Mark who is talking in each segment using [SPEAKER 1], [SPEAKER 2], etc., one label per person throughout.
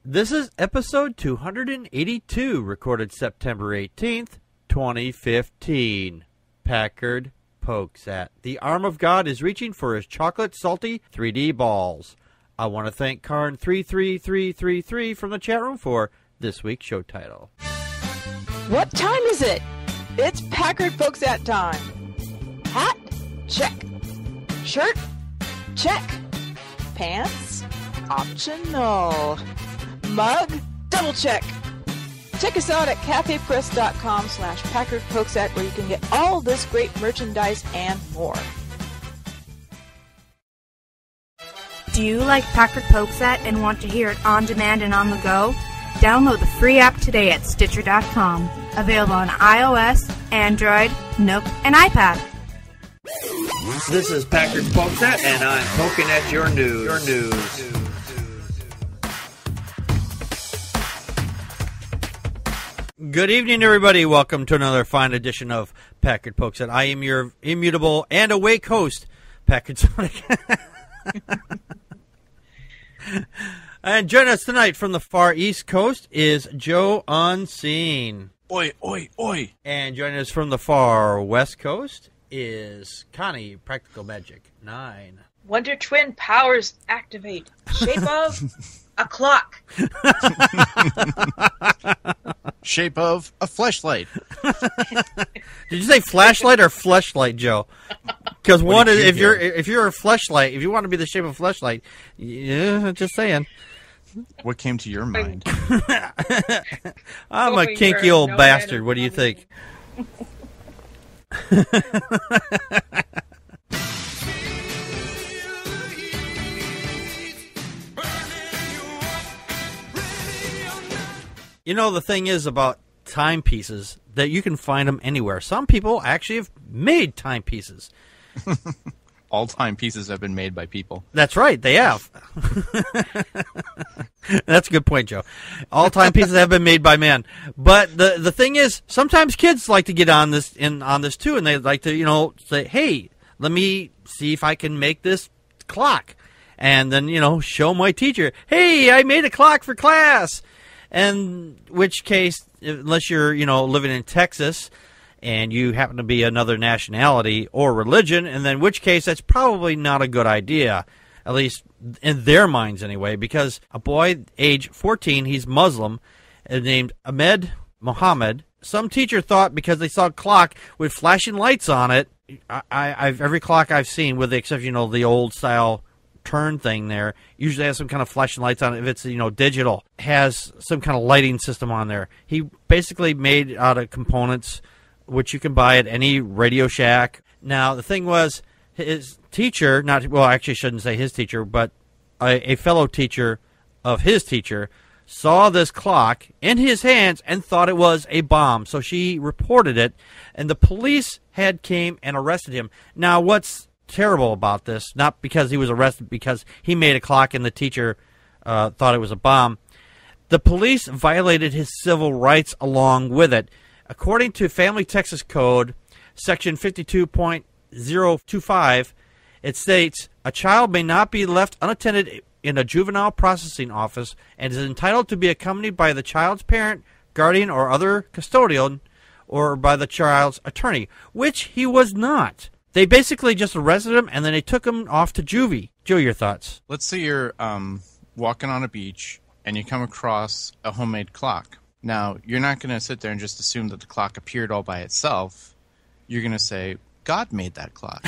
[SPEAKER 1] This is episode 282, recorded September 18th, 2015. Packard Pokes At. The arm of God is reaching for his chocolate salty 3D balls. I want to thank Karn33333 from the chat room for this week's show title.
[SPEAKER 2] What time is it? It's Packard Pokes At time. Hat? Check. Shirt? Check. Pants? Optional. Mug? Double check. Check us out at cafepress.com/PackardPokesAt where you can get all this great merchandise and more.
[SPEAKER 3] Do you like Packard Pokes At and want to hear it on demand and on the go? Download the free app today at Stitcher.com. Available on iOS, Android, Nook, and iPad.
[SPEAKER 1] This is Packard Pokes At, and I'm poking at your news. Good evening, everybody. Welcome to another fine edition of Packard Pokes At. I am your immutable and awake host, Packard Sonic. And join us tonight from the far East Coast is Joe Unseen.
[SPEAKER 4] Oi, oi, oi.
[SPEAKER 1] And joining us from the far West Coast is Connie, Practical Magic 9.
[SPEAKER 5] Wonder Twin powers activate. Shape of a clock.
[SPEAKER 4] Shape of a fleshlight.
[SPEAKER 1] Did you say flashlight or fleshlight, Joe? Because one is if you're a fleshlight, if you want to be the shape of a fleshlight, yeah, just saying.
[SPEAKER 4] What came to your mind?
[SPEAKER 1] I'm a kinky old bastard. What do you think? You know, the thing is about timepieces that you can find them anywhere. Some people actually have made timepieces.
[SPEAKER 4] All timepieces have been made by people.
[SPEAKER 1] That's right, they have. That's a good point, Joe. All timepieces have been made by man. But the thing is, sometimes kids like to get on this too, and they like to, say, "Hey, let me see if I can make this clock," and then show my teacher, "Hey, I made a clock for class." In which case, unless you're, living in Texas and you happen to be another nationality or religion, and then in which case that's probably not a good idea, at least in their minds anyway, because a boy, age 14, he's Muslim, named Ahmed Mohammed. Some teacher thought because they saw a clock with flashing lights on it, every clock I've seen, with the exception, the old style turn thing there, usually has some kind of flashing lights on it. If it's digital, has some kind of lighting system on there. He basically made out of components which you can buy at any Radio Shack. Now the thing was, his teacher, actually shouldn't say his teacher, but a fellow teacher of his teacher saw this clock in his hands and thought it was a bomb. So she reported it, and the police came and arrested him. Now what's terrible about this, not because he was arrested because he made a clock and the teacher thought it was a bomb, the police violated his civil rights along with it. According to Family Texas Code, Section 52.025, it states, "A child may not be left unattended in a juvenile processing office and is entitled to be accompanied by the child's parent, guardian, or other custodian, or by the child's attorney," which he was not. They basically just arrested him, and then they took him off to juvie. Joe, your thoughts?
[SPEAKER 4] Let's say you're walking on a beach, and you come across a homemade clock. Now, you're not going to sit there and just assume that the clock appeared all by itself. You're going to say, God made that clock.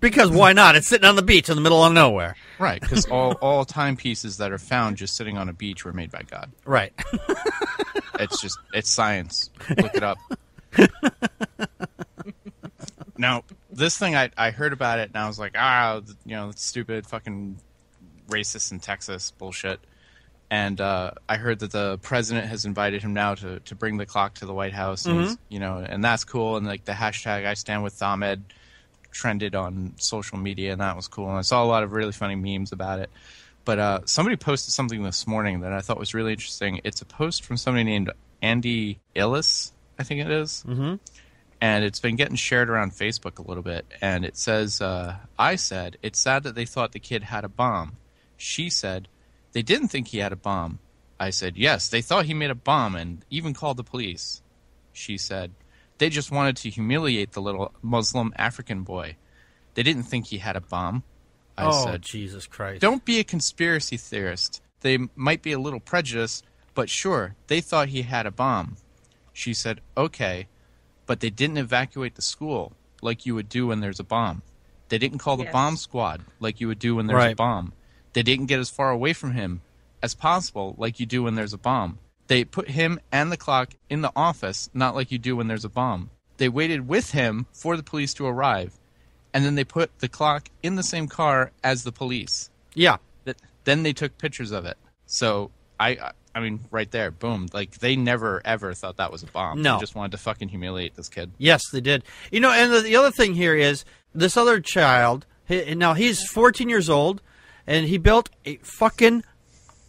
[SPEAKER 1] Because why not? It's sitting on the beach in the middle of nowhere.
[SPEAKER 4] Right, because all timepieces that are found just sitting on a beach were made by God.
[SPEAKER 1] Right.
[SPEAKER 4] It's science. Look it up. Now, this thing, I heard about it, and I was like, that's stupid, fucking racist in Texas bullshit. And I heard that the president has invited him now to bring the clock to the White House, and and that's cool. And like the hashtag I stand with Ahmed trended on social media, and that was cool. And I saw a lot of really funny memes about it. But somebody posted something this morning that I thought was really interesting. It's a post from somebody named Andy Illis, I think it is. Mm-hmm. And it's been getting shared around Facebook a little bit. And it says, I said, "It's sad that they thought the kid had a bomb. She said, "They didn't think he had a bomb." I said, "Yes, they thought he made a bomb and even called the police." She said, "They just wanted to humiliate the little Muslim African boy. They didn't think he had a bomb." I said,
[SPEAKER 1] Jesus Christ.
[SPEAKER 4] "Don't be a conspiracy theorist. They might be a little prejudiced, but sure, they thought he had a bomb." She said, "Okay, but they didn't evacuate the school like you would do when there's a bomb. They didn't call the bomb squad like you would do when there's a bomb. They didn't get as far away from him as possible like you do when there's a bomb. They put him and the clock in the office, not like you do when there's a bomb. They waited with him for the police to arrive, and then they put the clock in the same car as the police.
[SPEAKER 1] Yeah.
[SPEAKER 4] Then they took pictures of it." So, I mean, right there, boom. Like, they never, ever thought that was a bomb.
[SPEAKER 1] No.
[SPEAKER 4] They just wanted to fucking humiliate this kid.
[SPEAKER 1] Yes, they did. You know, and the other thing here is, this other child, now he's 14 years old, and he built a fucking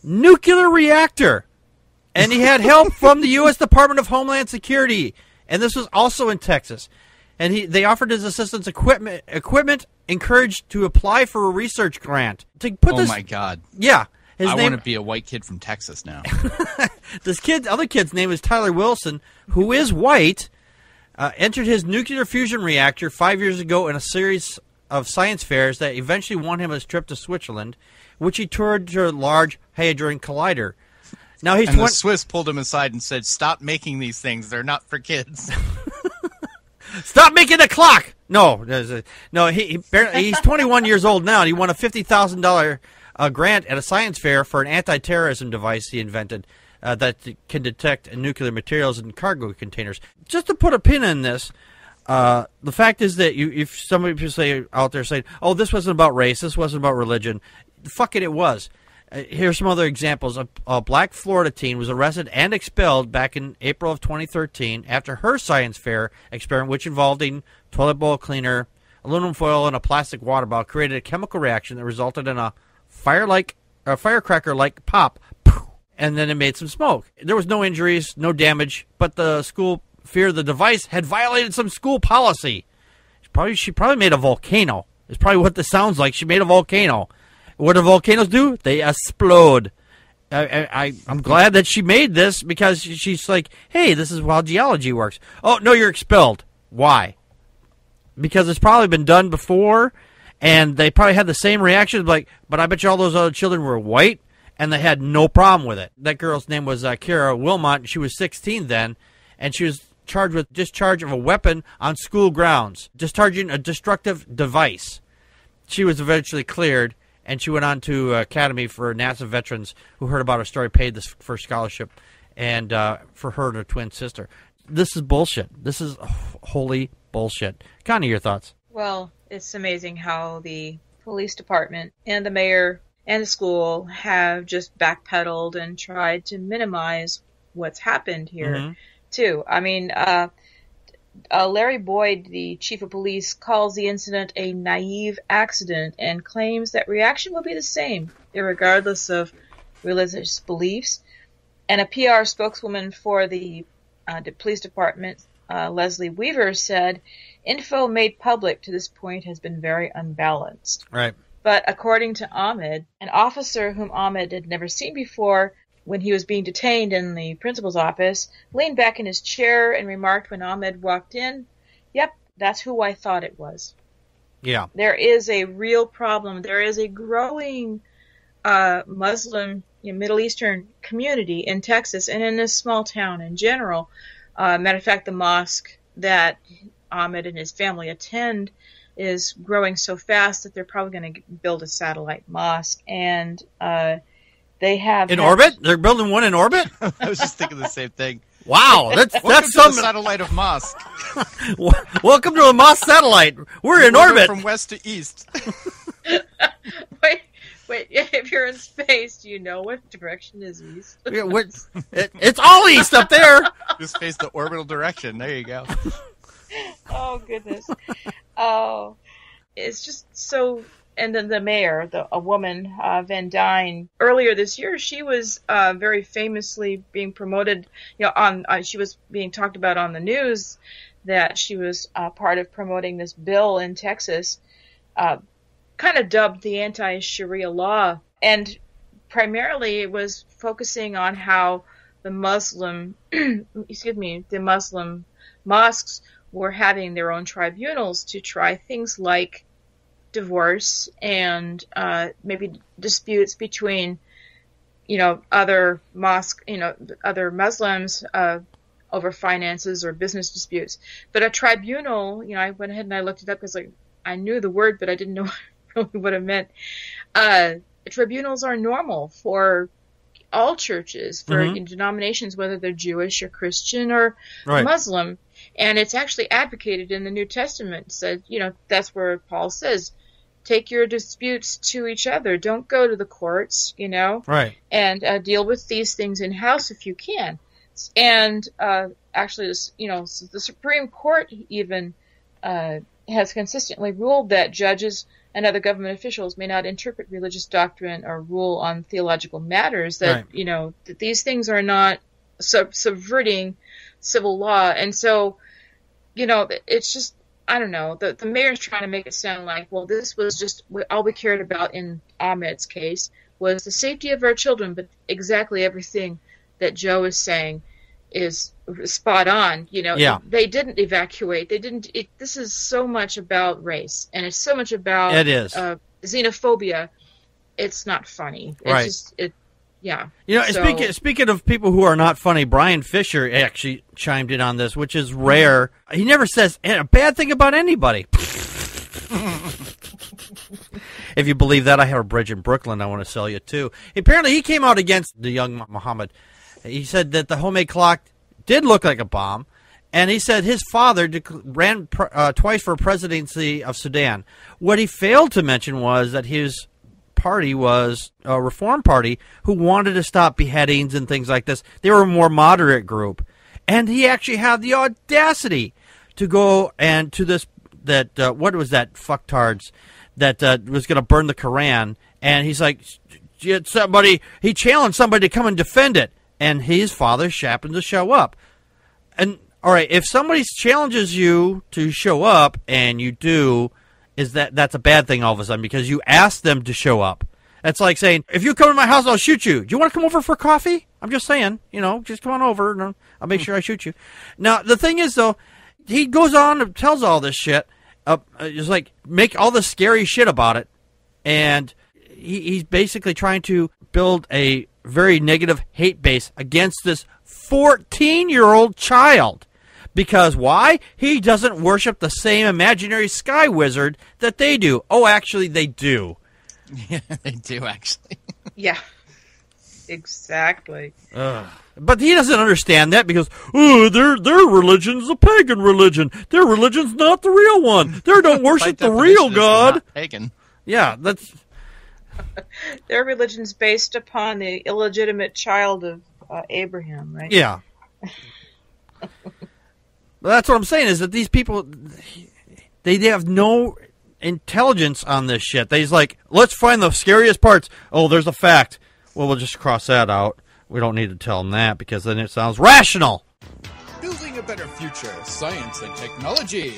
[SPEAKER 1] nuclear reactor. And he had help from the U.S. Department of Homeland Security. And this was also in Texas. And they offered his assistants equipment encouraged to apply for a research grant. To put
[SPEAKER 4] Oh, my God.
[SPEAKER 1] Yeah.
[SPEAKER 4] I want to be a white kid from Texas now.
[SPEAKER 1] Other kid's name is Tyler Wilson, who is white, entered his nuclear fusion reactor 5 years ago in a series of science fairs that eventually won him his trip to Switzerland, which he toured to a Large Hadron Collider. Now
[SPEAKER 4] the Swiss pulled him aside and said, "Stop making these things. They're not for kids."
[SPEAKER 1] Stop making the clock! No, he's 21 years old now, and he won a $50,000 grant at a science fair for an anti-terrorism device he invented that can detect nuclear materials in cargo containers. Just to put a pin in this, the fact is that if somebody say out there saying, "Oh, this wasn't about race, this wasn't about religion," fuck it was. Here's some other examples. A black Florida teen was arrested and expelled back in April of 2013 after her science fair experiment, which involved a toilet bowl cleaner, aluminum foil, and a plastic water bottle, created a chemical reaction that resulted in a firecracker-like pop, and then it made some smoke. There was no injuries, no damage, but the school feared the device had violated some school policy. She probably made a volcano. It's probably what this sounds like. She made a volcano. What do volcanoes do? They explode. I'm glad that she made this because she's like, hey, this is how geology works. Oh, no, you're expelled. Why? Because it's probably been done before, and they probably had the same reaction. Like, but I bet you all those other children were white, and they had no problem with it. That girl's name was Kara Wilmot. She was 16 then, and she was charged with discharge of a weapon on school grounds, discharging a destructive device. She was eventually cleared, and she went on to Academy for NASA veterans who heard about her story, paid this for scholarship, and for her and her twin sister. This is bullshit. This is holy bullshit. Connie, your thoughts?
[SPEAKER 5] Well, it's amazing how the police department and the mayor and the school have just backpedaled and tried to minimize what's happened here, too. I mean, Larry Boyd, the chief of police, calls the incident a naive accident and claims that reaction will be the same, regardless of religious beliefs. And a PR spokeswoman for the police department, Leslie Weaver, said, "Info made public to this point has been very unbalanced."
[SPEAKER 1] Right.
[SPEAKER 5] But according to Ahmed, an officer whom Ahmed had never seen before, when he was being detained in the principal's office, leaned back in his chair and remarked when Ahmed walked in, "Yep, that's who I thought it was."
[SPEAKER 1] Yeah.
[SPEAKER 5] There is a real problem. There is a growing Muslim, Middle Eastern community in Texas and in this small town in general. Matter of fact, the mosque that Ahmed and his family attend is growing so fast that they're probably going to build a satellite mosque. And they have...
[SPEAKER 1] In orbit? They're building one in orbit?
[SPEAKER 4] I was just thinking the same thing.
[SPEAKER 1] Wow, that's
[SPEAKER 4] some satellite of mosque.
[SPEAKER 1] Welcome to a mosque satellite. We're in orbit
[SPEAKER 4] from west to east.
[SPEAKER 5] Wait, if you're in space, do you know what direction is east?
[SPEAKER 1] It's all east up there.
[SPEAKER 4] Just face the orbital direction. There you go.
[SPEAKER 5] Oh, goodness. Oh, it's just so... And then the mayor, a woman, Van Dyne, earlier this year, she was very famously being promoted, she was being talked about on the news that she was part of promoting this bill in Texas, kind of dubbed the anti-Sharia law and primarily it was focusing on how the Muslim, the Muslim mosques were having their own tribunals to try things like divorce and maybe disputes between, other other Muslims over finances or business disputes. But a tribunal, I went ahead and I looked it up because I knew the word, but I didn't know really what it meant. Tribunals are normal for all churches, for denominations, whether they're Jewish or Christian or Muslim. And it's actually advocated in the New Testament. It said, that's where Paul says, take your disputes to each other. Don't go to the courts,
[SPEAKER 1] Right.
[SPEAKER 5] And deal with these things in-house if you can. And actually, the Supreme Court even has consistently ruled that judges and other government officials may not interpret religious doctrine or rule on theological matters, that, that these things are not subverting civil law. And so, it's just, I don't know, the mayor's trying to make it sound like, well, this was just all we cared about in Ahmed's case was the safety of our children, but exactly everything that Joe is saying is spot on. They didn't evacuate. This is so much about race, and it's so much about xenophobia. It's not funny. It's
[SPEAKER 1] right.
[SPEAKER 5] Yeah.
[SPEAKER 1] Speaking of people who are not funny, Brian Fisher actually chimed in on this, which is rare. He never says a bad thing about anybody. If you believe that, I have a bridge in Brooklyn I want to sell you too. Apparently, he came out against the young Muhammad. He said that the homemade clock did look like a bomb, and he said his father ran twice for presidency of Sudan. What he failed to mention was that his party was a reform party who wanted to stop beheadings and things like this. They were a more moderate group, and he actually had the audacity to go and to this what was that fucktards that was going to burn the Quran, and he's like, he challenged somebody to come and defend it. And his father happened to show up. And, all right, if somebody challenges you to show up and you do, that's a bad thing all of a sudden because you asked them to show up. That's like saying, if you come to my house, I'll shoot you. Do you want to come over for coffee? I'm just saying, just come on over and I'll make sure I shoot you. Now, the thing is, though, he goes on and tells all this shit, just like make all this scary shit about it. And he's basically trying to build a very negative hate base against this 14-year-old child. Because why? He doesn't worship the same imaginary sky wizard that they do. Oh, actually, they do.
[SPEAKER 4] Yeah, they do, actually.
[SPEAKER 5] Yeah, exactly.
[SPEAKER 1] But he doesn't understand that because, their religion's a pagan religion. Their religion's not the real one. They don't worship the real God.
[SPEAKER 4] Not pagan.
[SPEAKER 1] Yeah, that's...
[SPEAKER 5] Their religion's based upon the illegitimate child of Abraham, right?
[SPEAKER 1] Yeah. That's what I'm saying is that these people, they have no intelligence on this shit. They're like, let's find the scariest parts. Oh, there's a fact. Well, we'll just cross that out. We don't need to tell them that because then it sounds rational.
[SPEAKER 6] Building a better future, science and technology.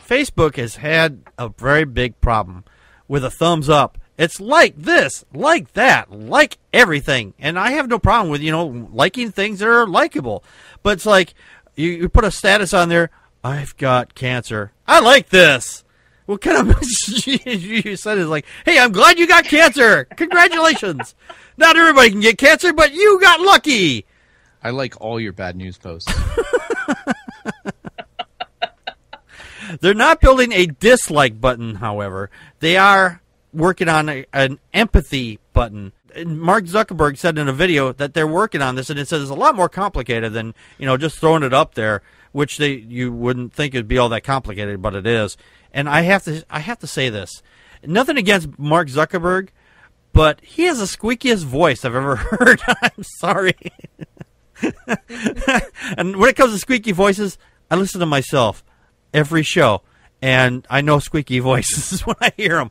[SPEAKER 1] Facebook has had a very big problem with a thumbs up. It's like this, like that, like everything. And I have no problem with, liking things that are likable. But it's like, you put a status on there, I've got cancer. I like this. What kind of you said is like, hey, I'm glad you got cancer. Congratulations. Not everybody can get cancer, but you got lucky.
[SPEAKER 4] I like all your bad news posts.
[SPEAKER 1] They're not building a dislike button, however. They are working on an empathy button. And Mark Zuckerberg said in a video that they're working on this, and it says it's a lot more complicated than, just throwing it up there, which you wouldn't think it'd be all that complicated, but it is. And I have to say this. Nothing against Mark Zuckerberg, but he has the squeakiest voice I've ever heard. I'm sorry. And when it comes to squeaky voices, I listen to myself every show, and I know squeaky voices when I hear them.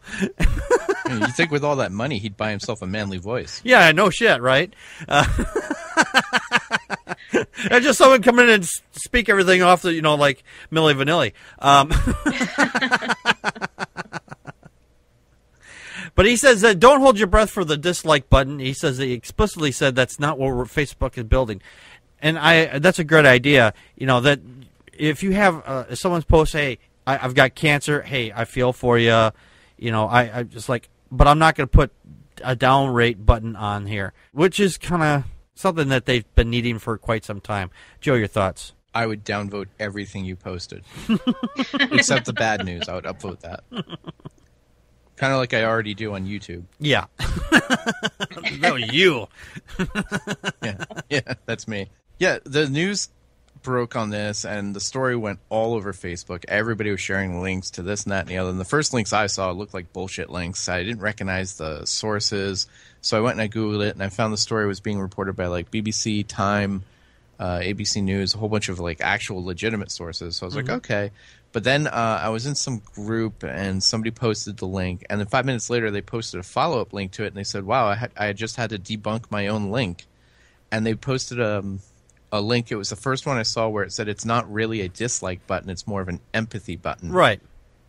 [SPEAKER 4] You think with all that money, he'd buy himself a manly voice.
[SPEAKER 1] Yeah, no shit, right? And just someone come in and speak everything off the, like Milli Vanilli. But he says that don't hold your breath for the dislike button. He says that he explicitly said that's not what Facebook is building. And that's a great idea. You know, that if you have if someone's post, hey, I've got cancer. Hey, I feel for you. You know, I just like, but I'm not going to put a down rate button on here, which is kind of something that they've been needing for quite some time. Joe, your thoughts?
[SPEAKER 4] I would downvote everything you posted, except the bad news. I would upvote that. Kind of like I already do on YouTube.
[SPEAKER 1] Yeah. No, you.
[SPEAKER 4] Yeah, that's me. Yeah, the news broke on this, and the story went all over Facebook. Everybody was sharing links to this and that and the other. And the first links I saw looked like bullshit links. I didn't recognize the sources, so I went and I Googled it, and I found the story was being reported by like BBC, Time, ABC News, a whole bunch of like actual legitimate sources. So I was like, okay. But then I was in some group, and somebody posted the link, and then 5 minutes later they posted a follow-up link to it, and they said, wow, I just had to debunk my own link. And they posted a link. It was the first one I saw where it said it's not really a dislike button, it's more of an empathy button.
[SPEAKER 1] Right.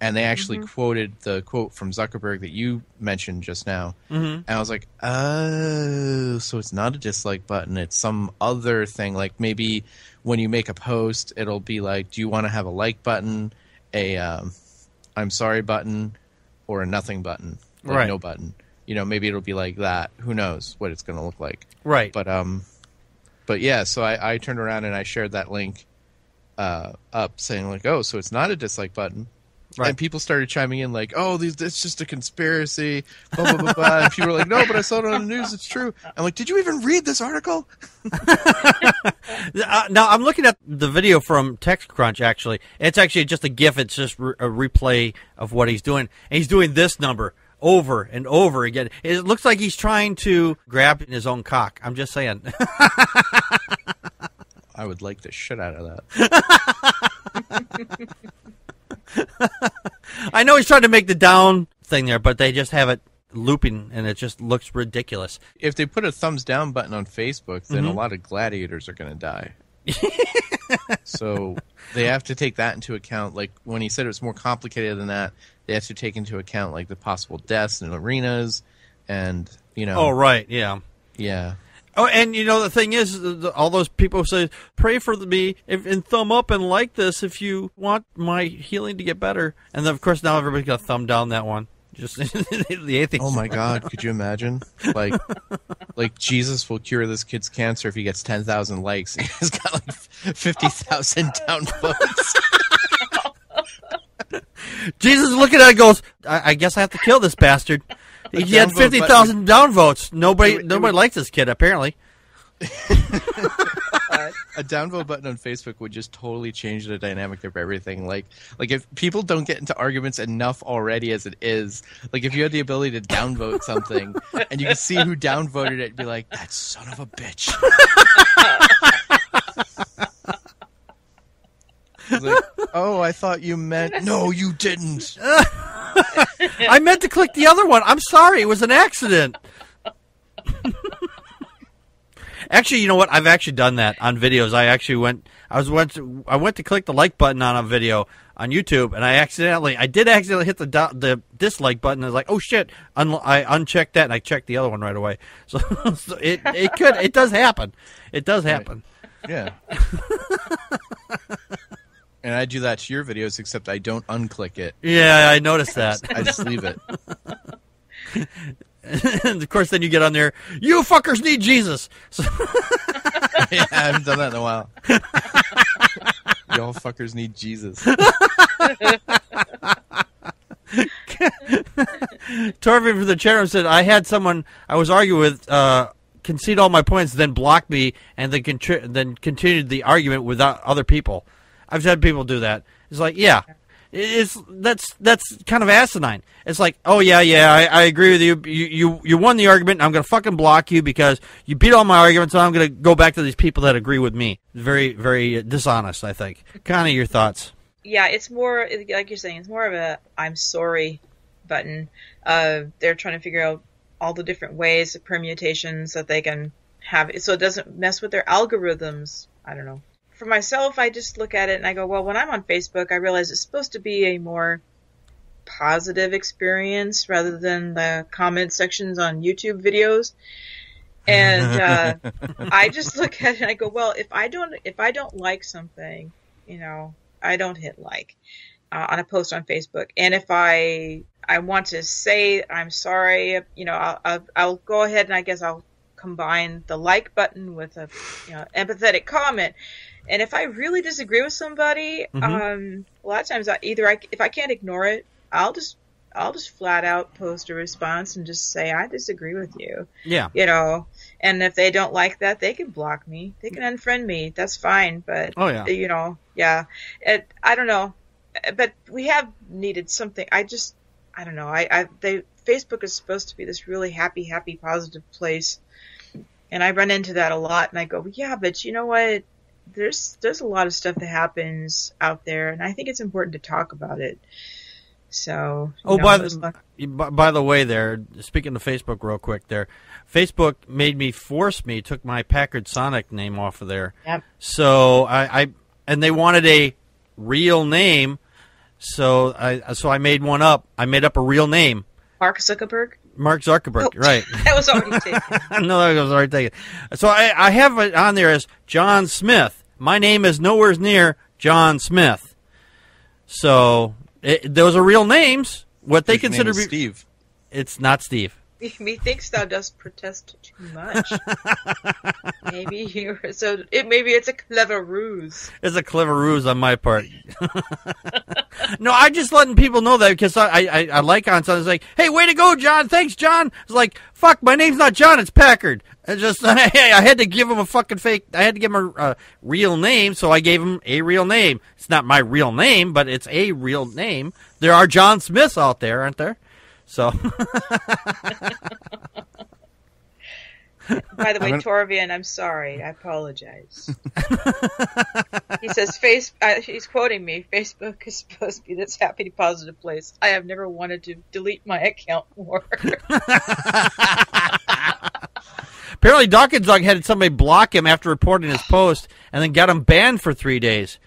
[SPEAKER 4] And they actually quoted the quote from Zuckerberg that you mentioned just now. And I was like, oh, so it's not a dislike button, it's some other thing. Like maybe when you make a post, it'll be like, do you want to have a like button, a I'm sorry button, or a nothing button, like
[SPEAKER 1] right.
[SPEAKER 4] no button. You know, maybe it'll be like that. Who knows what it's going to look like.
[SPEAKER 1] Right.
[SPEAKER 4] But yeah, so I turned around and I shared that link up saying like, oh, so it's not a dislike button. Right. And people started chiming in like, oh, it's just a conspiracy, blah, blah, blah, blah. And people were like, no, but I saw it on the news, it's true. I'm like, did you even read this article?
[SPEAKER 1] Now, I'm looking at the video from TechCrunch, actually. It's actually just a GIF. It's just a replay of what he's doing. And he's doing this number over and over again. It looks like he's trying to grab his own cock. I'm just saying.
[SPEAKER 4] I would like the shit out of that.
[SPEAKER 1] I know he's trying to make the down thing there, but they just have it looping, and it just looks ridiculous.
[SPEAKER 4] If they put a thumbs down button on Facebook, then a lot of gladiators are going to die. So they have to take that into account. Like when he said it was more complicated than that, they have to take into account like the possible deaths in arenas, and you know.
[SPEAKER 1] Oh right, yeah,
[SPEAKER 4] yeah.
[SPEAKER 1] Oh, and you know the thing is, all those people say, "Pray for me and thumb up and like this if you want my healing to get better." And then, of course, now everybody's got to thumb down that one. Just the atheist.
[SPEAKER 4] Oh my God! Could you imagine? Like Jesus will cure this kid's cancer if he gets 10,000 likes. He's got like 50,000 downvotes.
[SPEAKER 1] Jesus is looking at it and goes, I guess I have to kill this bastard. He had 50,000 downvotes. Nobody likes this kid, apparently.
[SPEAKER 4] A downvote button on Facebook would just totally change the dynamic of everything. Like if people don't get into arguments enough already as it is, like if you had the ability to downvote something and you could see who downvoted it and be like, that son of a bitch. Like, oh, I thought you meant... No, you didn't.
[SPEAKER 1] I meant to click the other one. I'm sorry. It was an accident. Actually, you know what? I've actually done that on videos. I went to click the like button on a video on YouTube, and I did accidentally hit the dislike button. I was like, oh shit! I unchecked that, and I checked the other one right away. So it does happen. It does happen.
[SPEAKER 4] Right. Yeah. And I do that to your videos, except I don't unclick it.
[SPEAKER 1] Yeah, I noticed that.
[SPEAKER 4] I just leave it.
[SPEAKER 1] And of course, then you get on there, you fuckers need Jesus.
[SPEAKER 4] Yeah, I haven't done that in a while. Y'all fuckers need Jesus.
[SPEAKER 1] Torvin from the chat room said, I had someone I was arguing with concede all my points, then block me, and then continued the argument without other people. I've had people do that. It's like, yeah, that's kind of asinine. It's like, oh yeah, I agree with you. You won the argument. I'm gonna fucking block you because you beat all my arguments. And I'm gonna go back to these people that agree with me. Very, very dishonest, I think. Connie, your thoughts?
[SPEAKER 5] Yeah, it's more like you're saying. It's more of a I'm sorry button. They're trying to figure out all the different ways, the permutations that they can have it, so it doesn't mess with their algorithms. I don't know. For myself, I just look at it and I go, well, when I'm on Facebook, I realize it's supposed to be a more positive experience rather than the comment sections on YouTube videos. And I just look at it and I go, well, if I don't like something, I don't hit like on a post on Facebook. And if I want to say I'm sorry, I'll go ahead and I guess I'll combine the like button with a empathetic comment. And if I really disagree with somebody, a lot of times if I can't ignore it, I'll just flat out post a response and just say I disagree with you.
[SPEAKER 1] Yeah.
[SPEAKER 5] And if they don't like that, they can block me. They can unfriend me. That's fine. But yeah. I don't know. But we have needed something. I don't know. Facebook is supposed to be this really happy, positive place. And I run into that a lot and I go, yeah, but you know what? There's a lot of stuff that happens out there, and I think it's important to talk about it. So,
[SPEAKER 1] by the way, there, speaking of Facebook real quick there, Facebook forced me, took my Packard Sonic name off of there.
[SPEAKER 5] Yep.
[SPEAKER 1] So and they wanted a real name, so I made one up. I made up a real name.
[SPEAKER 5] Mark Zuckerberg,
[SPEAKER 1] right.
[SPEAKER 5] That was already taken.
[SPEAKER 1] No, that was already taken. So I have it on there as John Smith. My name is nowhere near John Smith. So those are real names. What they consider
[SPEAKER 4] Steve.
[SPEAKER 1] It's not Steve.
[SPEAKER 5] Methinks thou dost protest too much. Maybe it's a clever ruse.
[SPEAKER 1] It's a clever ruse on my part. No, I'm just letting people know that because I like on something. It's like, hey, way to go, John. Thanks, John. It's like, fuck, my name's not John. It's Packard. It's just, hey, I had to give him a fucking fake. I had to give him a real name, so I gave him a real name. It's not my real name, but it's a real name. There are John Smiths out there, aren't there? So.
[SPEAKER 5] By the way, Torvian, I'm sorry. I apologize. He says, he's quoting me, Facebook is supposed to be this happy, positive place. I have never wanted to delete my account more.
[SPEAKER 1] Apparently, Dawkins Dog had somebody block him after reporting his post and then got him banned for 3 days.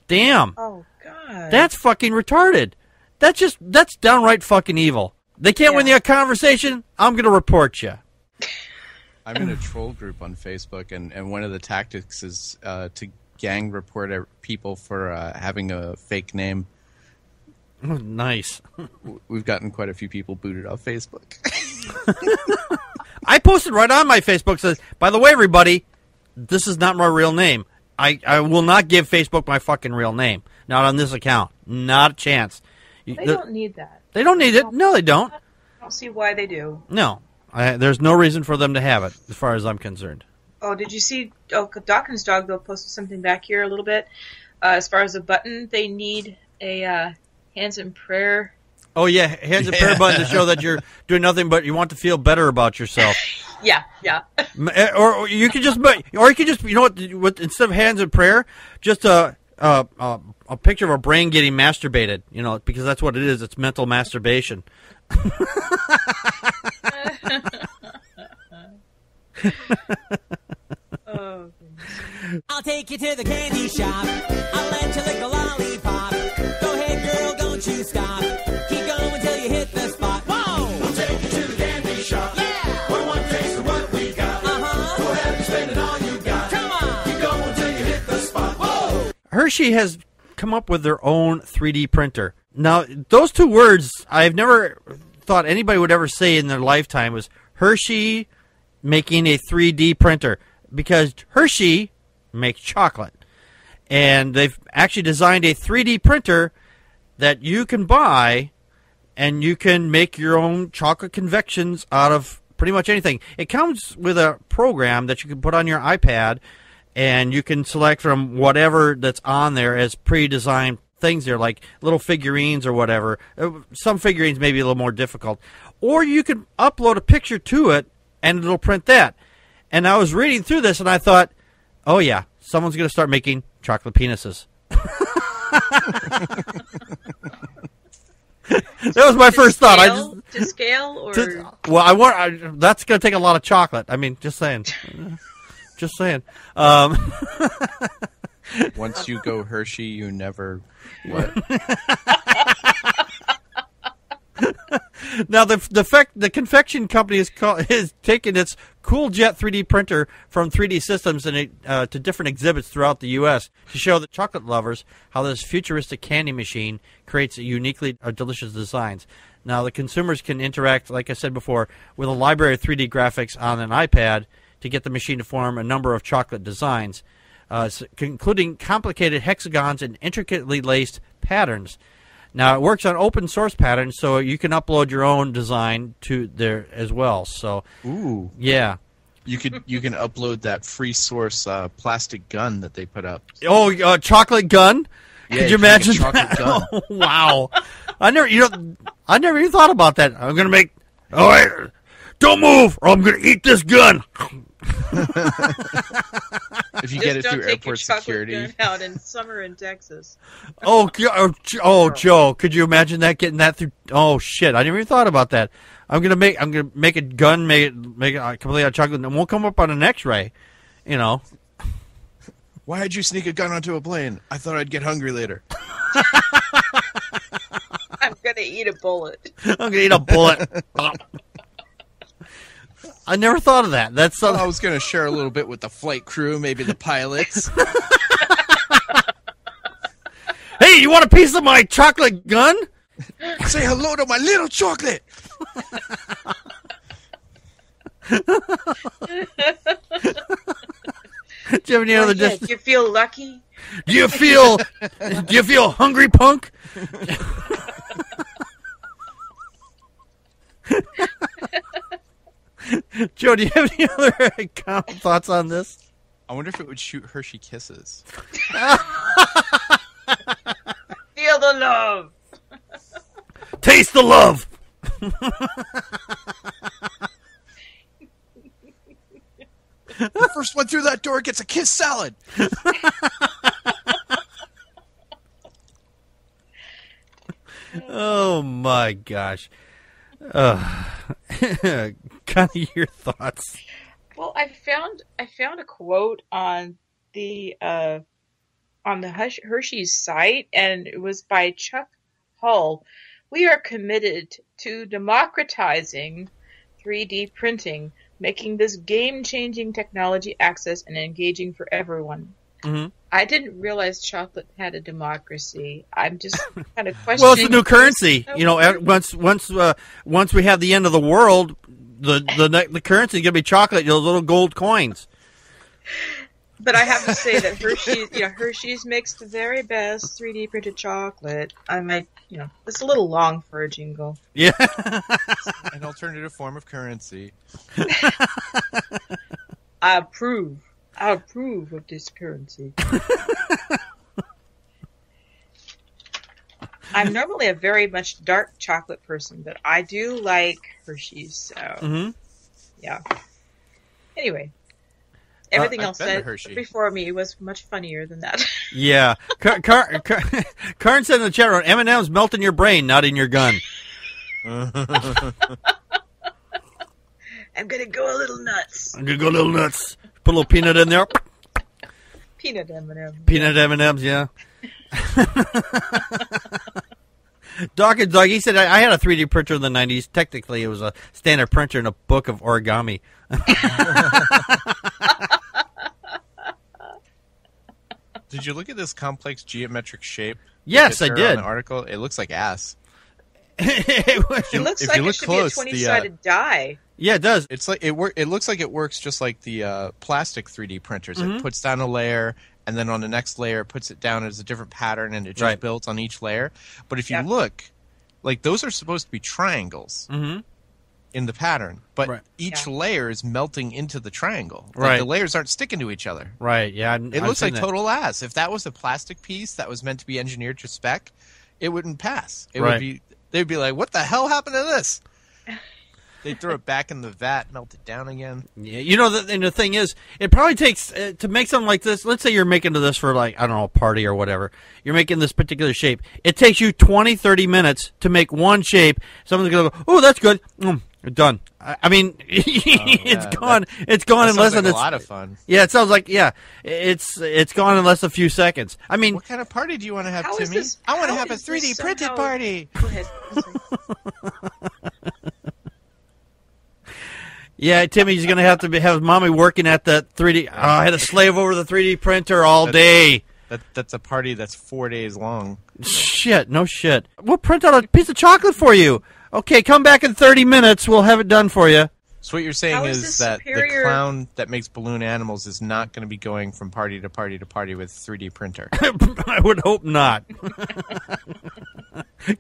[SPEAKER 1] Damn.
[SPEAKER 5] Oh, God.
[SPEAKER 1] That's fucking retarded. That's downright fucking evil. They can't win the conversation. I'm going to report you.
[SPEAKER 4] I'm in a troll group on Facebook, and one of the tactics is to gang report people for having a fake name.
[SPEAKER 1] Oh, nice.
[SPEAKER 4] We've gotten quite a few people booted off Facebook.
[SPEAKER 1] I posted right on my Facebook, says, by the way, everybody, this is not my real name. I will not give Facebook my fucking real name. Not on this account. Not a chance.
[SPEAKER 5] They don't need that.
[SPEAKER 1] They don't need it. No, they don't.
[SPEAKER 5] I don't see why they do.
[SPEAKER 1] No. There's no reason for them to have it, as far as I'm concerned.
[SPEAKER 5] Oh, did you see? Oh, Dawkins Dog, though, posted something back here a little bit. As far as a button, they need a hands in prayer.
[SPEAKER 1] Oh, yeah, hands in prayer button to show that you're doing nothing but you want to feel better about yourself.
[SPEAKER 5] Yeah.
[SPEAKER 1] Or you could just, you know what? Instead of hands in prayer, just a picture of a brain getting masturbated. Because that's what it is. It's mental masturbation.
[SPEAKER 5] Oh,
[SPEAKER 7] I'll take you to the candy shop. I'll let you lick a lollipop. Go ahead, girl, don't you stop. Keep going till you hit the spot. Whoa!
[SPEAKER 8] We'll take you to the candy shop.
[SPEAKER 7] Yeah!
[SPEAKER 8] For one taste of what we got.
[SPEAKER 7] Uh-huh.
[SPEAKER 8] Go ahead and spend it all you got.
[SPEAKER 7] Come on!
[SPEAKER 8] Keep going till you hit the spot. Whoa!
[SPEAKER 1] Hershey has come up with their own 3D printer. Now, those two words I've never thought anybody would ever say in their lifetime was Hershey making a 3D printer, because Hershey makes chocolate. And they've actually designed a 3D printer that you can buy, and you can make your own chocolate confections out of pretty much anything. It comes with a program that you can put on your iPad, and you can select from whatever that's on there as pre-designed things there, like little figurines or whatever. Some figurines may be a little more difficult. Or you can upload a picture to it, and it'll print that. And I was reading through this, and I thought, oh, yeah, someone's going to start making chocolate penises. That was my first thought.
[SPEAKER 5] To scale? Or?
[SPEAKER 1] That's going to take a lot of chocolate. I mean, just saying. Just saying.
[SPEAKER 4] Once you go Hershey, you never... What?
[SPEAKER 1] Now, the confection company is taking its CoolJet 3D printer from 3D Systems and to different exhibits throughout the U.S. to show the chocolate lovers how this futuristic candy machine creates uniquely delicious designs. Now, the consumers can interact, like I said before, with a library of 3D graphics on an iPad to get the machine to form a number of chocolate designs, including complicated hexagons and intricately laced patterns. Now, it works on open source patterns, so you can upload your own design to there as well. So,
[SPEAKER 4] ooh,
[SPEAKER 1] yeah,
[SPEAKER 4] you can upload that free source plastic gun that they put up.
[SPEAKER 1] Oh, chocolate gun!
[SPEAKER 4] Yeah,
[SPEAKER 1] could you imagine
[SPEAKER 4] chocolate
[SPEAKER 1] that?
[SPEAKER 4] gun.
[SPEAKER 1] Oh, wow, I never even thought about that. I'm gonna make. Oh, wait, don't move, or I'm gonna eat this gun.
[SPEAKER 4] If you
[SPEAKER 5] Just
[SPEAKER 4] get it
[SPEAKER 5] don't
[SPEAKER 4] through
[SPEAKER 5] take your
[SPEAKER 4] airport
[SPEAKER 5] chocolate
[SPEAKER 4] security.
[SPEAKER 5] gun out in summer in Texas.
[SPEAKER 1] Oh, Joe, could you imagine getting that through? Oh shit, I never even thought about that. I'm gonna make a gun, make it completely out of chocolate, and it won't come up on an X-ray. You know.
[SPEAKER 4] Why'd you sneak a gun onto a plane? I thought I'd get hungry later.
[SPEAKER 5] I'm gonna eat a bullet.
[SPEAKER 1] I'm gonna eat a bullet. I never thought of that. That's
[SPEAKER 4] Well, I was going to share a little bit with the flight crew, maybe the pilots.
[SPEAKER 1] Hey, you want a piece of my chocolate gun?
[SPEAKER 4] Say hello to my little chocolate.
[SPEAKER 1] Do you have any other?
[SPEAKER 5] Do you feel lucky?
[SPEAKER 1] Do you feel hungry, punk? Joe, do you have any other thoughts on this?
[SPEAKER 4] I wonder if it would shoot Hershey Kisses.
[SPEAKER 5] Feel the love.
[SPEAKER 1] Taste the love.
[SPEAKER 4] The first one through that door gets a kiss salad.
[SPEAKER 1] Oh my gosh. Kind of your thoughts.
[SPEAKER 5] Well, I found a quote on the Hershey's site, and it was by Chuck Hull. We are committed to democratizing 3D printing, making this game-changing technology access and engaging for everyone.
[SPEAKER 1] Mm-hmm.
[SPEAKER 5] I didn't realize chocolate had a democracy. I'm just kind of questioning.
[SPEAKER 1] Well, it's a new currency. You know, once we have the end of the world, the currency is going to be chocolate. Those little gold coins.
[SPEAKER 5] But I have to say that Hershey's makes the very best 3D printed chocolate. I might, it's a little long for a jingle.
[SPEAKER 1] Yeah.
[SPEAKER 4] An alternative form of currency.
[SPEAKER 5] I approve of this currency. I'm normally a very much dark chocolate person, but I do like Hershey's, so yeah. Anyway. Everything else said before me was much funnier than that.
[SPEAKER 1] Yeah. Karn said in the chat room, M&M's melt in your brain, not in your gun.
[SPEAKER 5] I'm going to go a little nuts.
[SPEAKER 1] Put a little peanut in there.
[SPEAKER 5] Peanut M&M's.
[SPEAKER 1] Peanut M&M's, yeah. Doc, he said, I had a 3D printer in the 90s. Technically, it was a standard printer in a book of origami.
[SPEAKER 4] Did you look at this complex geometric shape?
[SPEAKER 1] Yes, I did.
[SPEAKER 4] On the article, it looks like ass.
[SPEAKER 5] It looks like it should be a 20-sided die.
[SPEAKER 1] Yeah, it does.
[SPEAKER 4] It's like it looks like it works just like the plastic 3D printers.
[SPEAKER 1] Mm-hmm.
[SPEAKER 4] It puts down a layer, and then on the next layer, it puts it down as a different pattern, and it just built on each layer. But if you look, like those are supposed to be triangles in the pattern, but each layer is melting into the triangle. Like the layers aren't sticking to each other.
[SPEAKER 1] Right. Yeah.
[SPEAKER 4] It looks like total ass. If that was a plastic piece that was meant to be engineered to spec, it wouldn't pass. It would be. They'd be like, "What the hell happened to this?" They'd throw it back in the vat, melt it down again.
[SPEAKER 1] Yeah, and the thing is, it probably takes to make something like this. Let's say you're making this for a party or whatever. You're making this particular shape. It takes you 20, 30 minutes to make one shape. Someone's gonna go, "Oh, that's good." Done. I mean, it's gone. It's gone in less than
[SPEAKER 4] a lot of fun.
[SPEAKER 1] Yeah, it sounds like it's gone in less than a few seconds. I mean,
[SPEAKER 4] what kind of party do you want to have,
[SPEAKER 5] How is
[SPEAKER 4] Timmy?
[SPEAKER 5] this-
[SPEAKER 4] I want to
[SPEAKER 5] how
[SPEAKER 4] have a
[SPEAKER 5] is
[SPEAKER 4] 3D
[SPEAKER 5] this
[SPEAKER 4] printed
[SPEAKER 5] somehow-
[SPEAKER 4] party.
[SPEAKER 5] Go ahead.
[SPEAKER 1] yeah, Timmy's gonna have to have mommy working at that 3D. Oh, I had to slave over the 3D printer all day.
[SPEAKER 4] That's a party that's 4 days long.
[SPEAKER 1] Shit, no shit. We'll print out a piece of chocolate for you. Okay, come back in 30 minutes. We'll have it done for you.
[SPEAKER 4] So what you're saying
[SPEAKER 5] How is
[SPEAKER 4] is
[SPEAKER 5] this
[SPEAKER 4] that
[SPEAKER 5] superior-
[SPEAKER 4] the clown that makes balloon animals is not going to be going from party to party to party with 3D printer.
[SPEAKER 1] I would hope not.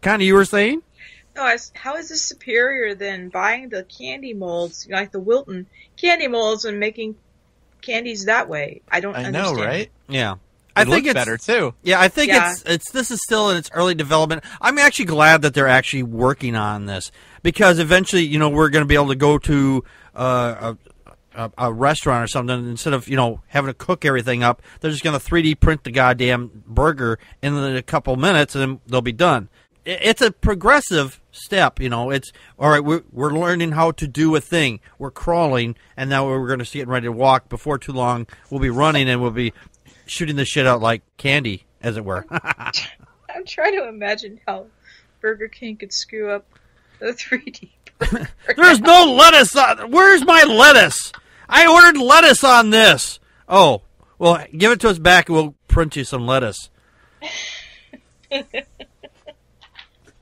[SPEAKER 1] Connie, you were saying?
[SPEAKER 5] No, how is this superior than buying the candy molds, like the Wilton candy molds, and making candies that way? I don't
[SPEAKER 4] I
[SPEAKER 5] understand.
[SPEAKER 4] know, right?
[SPEAKER 1] Yeah.
[SPEAKER 4] It looks better too.
[SPEAKER 1] Yeah, I think
[SPEAKER 5] Yeah.
[SPEAKER 1] this is still in its early development. I'm actually glad that they're actually working on this because eventually, we're going to be able to go to a restaurant or something instead of having to cook everything up. They're just going to 3D print the goddamn burger in a couple minutes and then they'll be done. It's a progressive step, It's all right. We're learning how to do a thing. We're crawling, and now we're going to see it ready to walk. Before too long, we'll be running and we'll be shooting the shit out like candy, as it were.
[SPEAKER 5] I'm trying to imagine how Burger King could screw up the 3D.
[SPEAKER 1] There's no lettuce on. Where's my lettuce? I ordered lettuce on this. Oh, well, give it to us back and we'll print you some lettuce.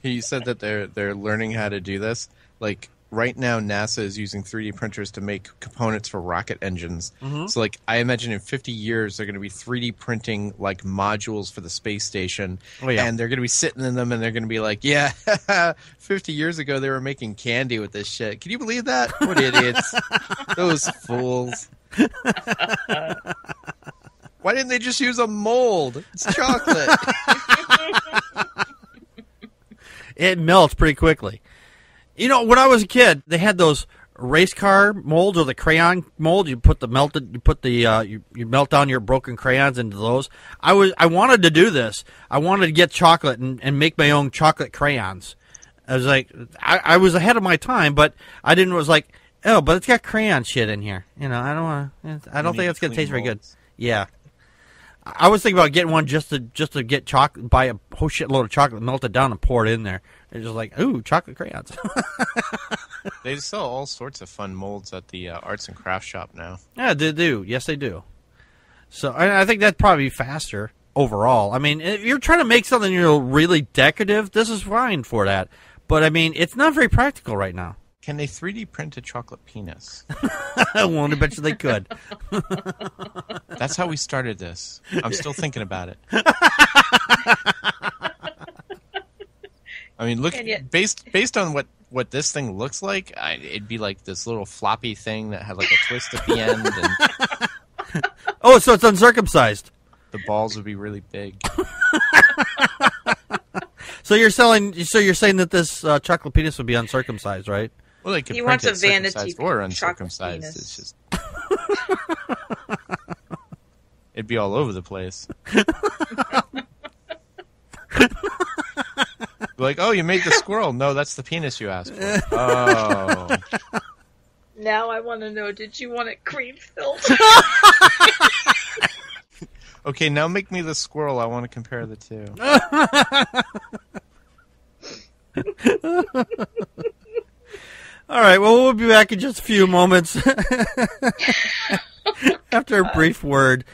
[SPEAKER 4] He said that they're learning how to do this. Like right now, NASA is using 3D printers to make components for rocket engines.
[SPEAKER 1] Mm-hmm.
[SPEAKER 4] So like I imagine in 50 years they're going to be 3D printing like modules for the space station.
[SPEAKER 1] Oh, yeah.
[SPEAKER 4] And they're going to be sitting in them and they're going to be like, yeah, 50 years ago they were making candy with this shit. Can you believe that? What idiots. Those fools. Why didn't they just use a mold? It's chocolate.
[SPEAKER 1] It melts pretty quickly. When I was a kid, they had those race car molds or the crayon mold. You melt down your broken crayons into those. I wanted to do this. I wanted to get chocolate and make my own chocolate crayons. I was like, I was ahead of my time, but I didn't. Was like, oh, but it's got crayon shit in here. I don't want. I don't think it's gonna taste very good. Yeah. I was thinking about getting one just to get chocolate, buy a whole shitload of chocolate, melt it down, and pour it in there. It's just like, ooh, chocolate crayons.
[SPEAKER 4] They sell all sorts of fun molds at the arts and crafts shop now.
[SPEAKER 1] Yeah, they do. Yes, they do. So I think that'd probably be faster overall. I mean, if you're trying to make something really decorative, this is fine for that. But I mean, it's not very practical right now.
[SPEAKER 4] Can they 3D print a chocolate penis?
[SPEAKER 1] Well, I bet you they could.
[SPEAKER 4] That's how we started this. I'm still thinking about it. I mean, look, based on what this thing looks like, it'd be like this little floppy thing that had like a twist at the end, and
[SPEAKER 1] Oh, so it's uncircumcised.
[SPEAKER 4] the balls would be really big.
[SPEAKER 1] So you're saying that this chocolate penis would be uncircumcised, right?
[SPEAKER 4] Well, they could
[SPEAKER 5] He
[SPEAKER 4] print
[SPEAKER 5] wants
[SPEAKER 4] it
[SPEAKER 5] a vanity
[SPEAKER 4] circumcised or
[SPEAKER 5] chocolate
[SPEAKER 4] uncircumcised.
[SPEAKER 5] penis.
[SPEAKER 4] It's just it'd be all over the place. Like, oh, you made the squirrel. No, that's the penis you asked for. Oh.
[SPEAKER 5] Now I want to know, did you want it cream filled?
[SPEAKER 4] Okay, now make me the squirrel. I want to compare the two.
[SPEAKER 1] All right, well, we'll be back in just a few moments after a brief word.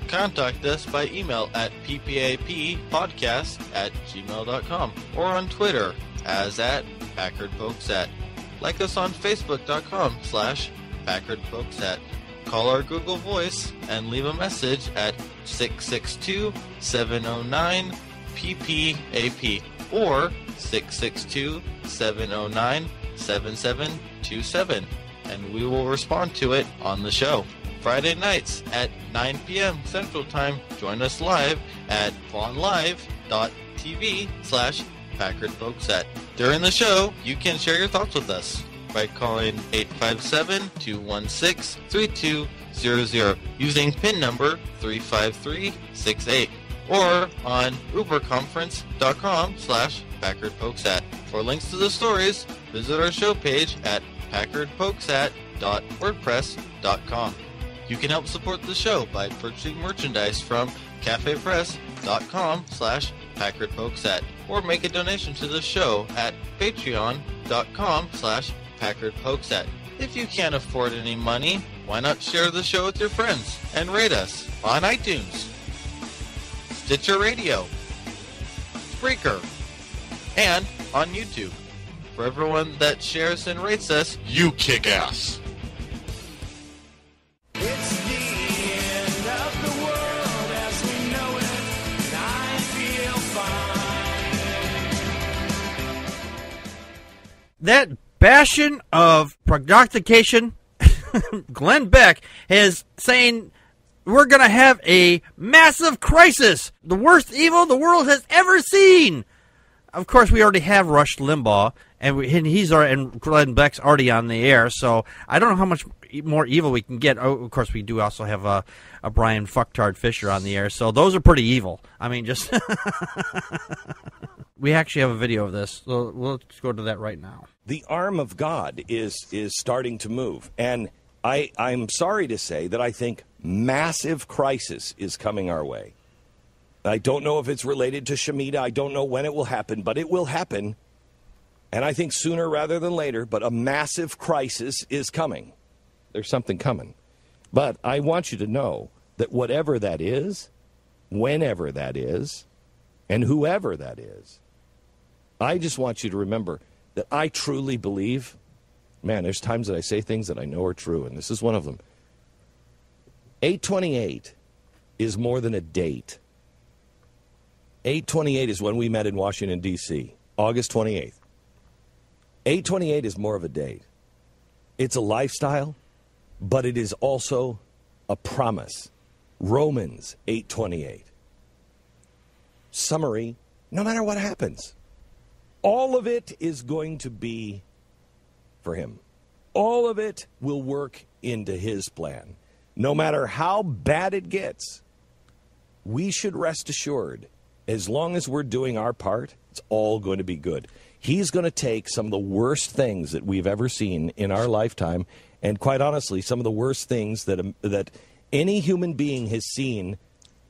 [SPEAKER 9] Contact us by email at ppappodcast@gmail.com or on Twitter as at Packard Pokes At. Like us on Facebook.com/Packard Pokes At. Call our Google Voice and leave a message at 662-709-PPAP or 662-709-7727, and we will respond to it on the show. Friday nights at 9 p.m. Central Time. Join us live at vonlive.tv/Packard Pokes At. During the show, you can share your thoughts with us by calling 857-216-3200 using PIN number 35368. or on uberconference.com/Packard Pokes At. For links to the stories, visit our show page at packardpokesat.wordpress.com. You can help support the show by purchasing merchandise from cafepress.com/Packard Pokes At, or make a donation to the show at patreon.com/Packard Pokes At. If you can't afford any money, why not share the show with your friends and rate us on iTunes, Stitcher Radio, Spreaker, and on YouTube. For everyone that shares and rates us, you kick ass.
[SPEAKER 8] It's the end of the world as we know it, and I feel fine.
[SPEAKER 1] That bastion of prognostication, Glenn Beck, is saying we're going to have a massive crisis, the worst evil the world has ever seen. Of course, we already have Rush Limbaugh, and Glenn Beck's already on the air, so I don't know how much more evil we can get. Oh, of course, we do also have a Brian Fucktard Fisher on the air, so those are pretty evil. I mean, just... We actually have a video of this, so let's go to that right now.
[SPEAKER 10] The arm of God is starting to move, and I'm sorry to say that I think massive crisis is coming our way. I don't know if it's related to Shemitah. I don't know when it will happen, but it will happen. And I think sooner rather than later, but a massive crisis is coming. There's something coming. But I want you to know that whatever that is, whenever that is, and whoever that is, I just want you to remember that I truly believe, man, there's times that I say things that I know are true, and this is one of them. 8/28 is more than a date. 8/28 is when we met in Washington, D.C., August 28th. 8/28 is more of a date. It's a lifestyle, but it is also a promise. Romans 8/28. Summary, no matter what happens, all of it is going to be for him. All of it will work into his plan. No matter how bad it gets, we should rest assured, as long as we're doing our part, it's all going to be good. He's going to take some of the worst things that we've ever seen in our lifetime, and quite honestly, some of the worst things that any human being has seen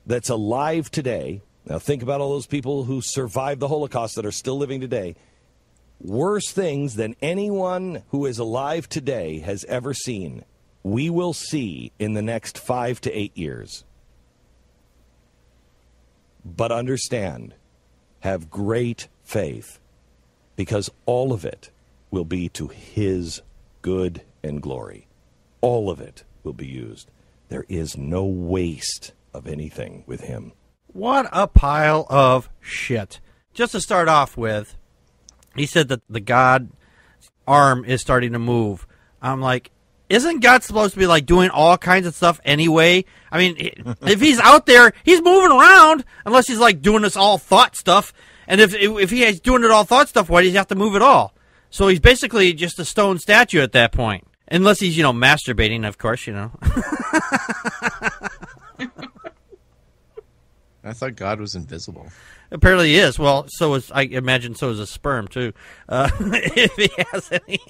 [SPEAKER 10] that's alive today. Now think about all those people who survived the Holocaust that are still living today. Worse things than anyone who is alive today has ever seen, we will see in the next 5 to 8 years. But understand, have great faith, because all of it will be to his good and glory. All of it will be used. There is no waste of anything with him.
[SPEAKER 1] What a pile of shit. Just to start off with, he said that the God arm is starting to move. I'm like, isn't God supposed to be like doing all kinds of stuff anyway? I mean, if he's out there, he's moving around, unless he's like doing this all thought stuff. And if he's doing it all thought stuff, why does he have to move at all? So he's basically just a stone statue at that point. Unless he's, masturbating, of course,
[SPEAKER 4] I thought God was invisible.
[SPEAKER 1] Apparently he is. Well, I imagine so is a sperm, too. If he has any.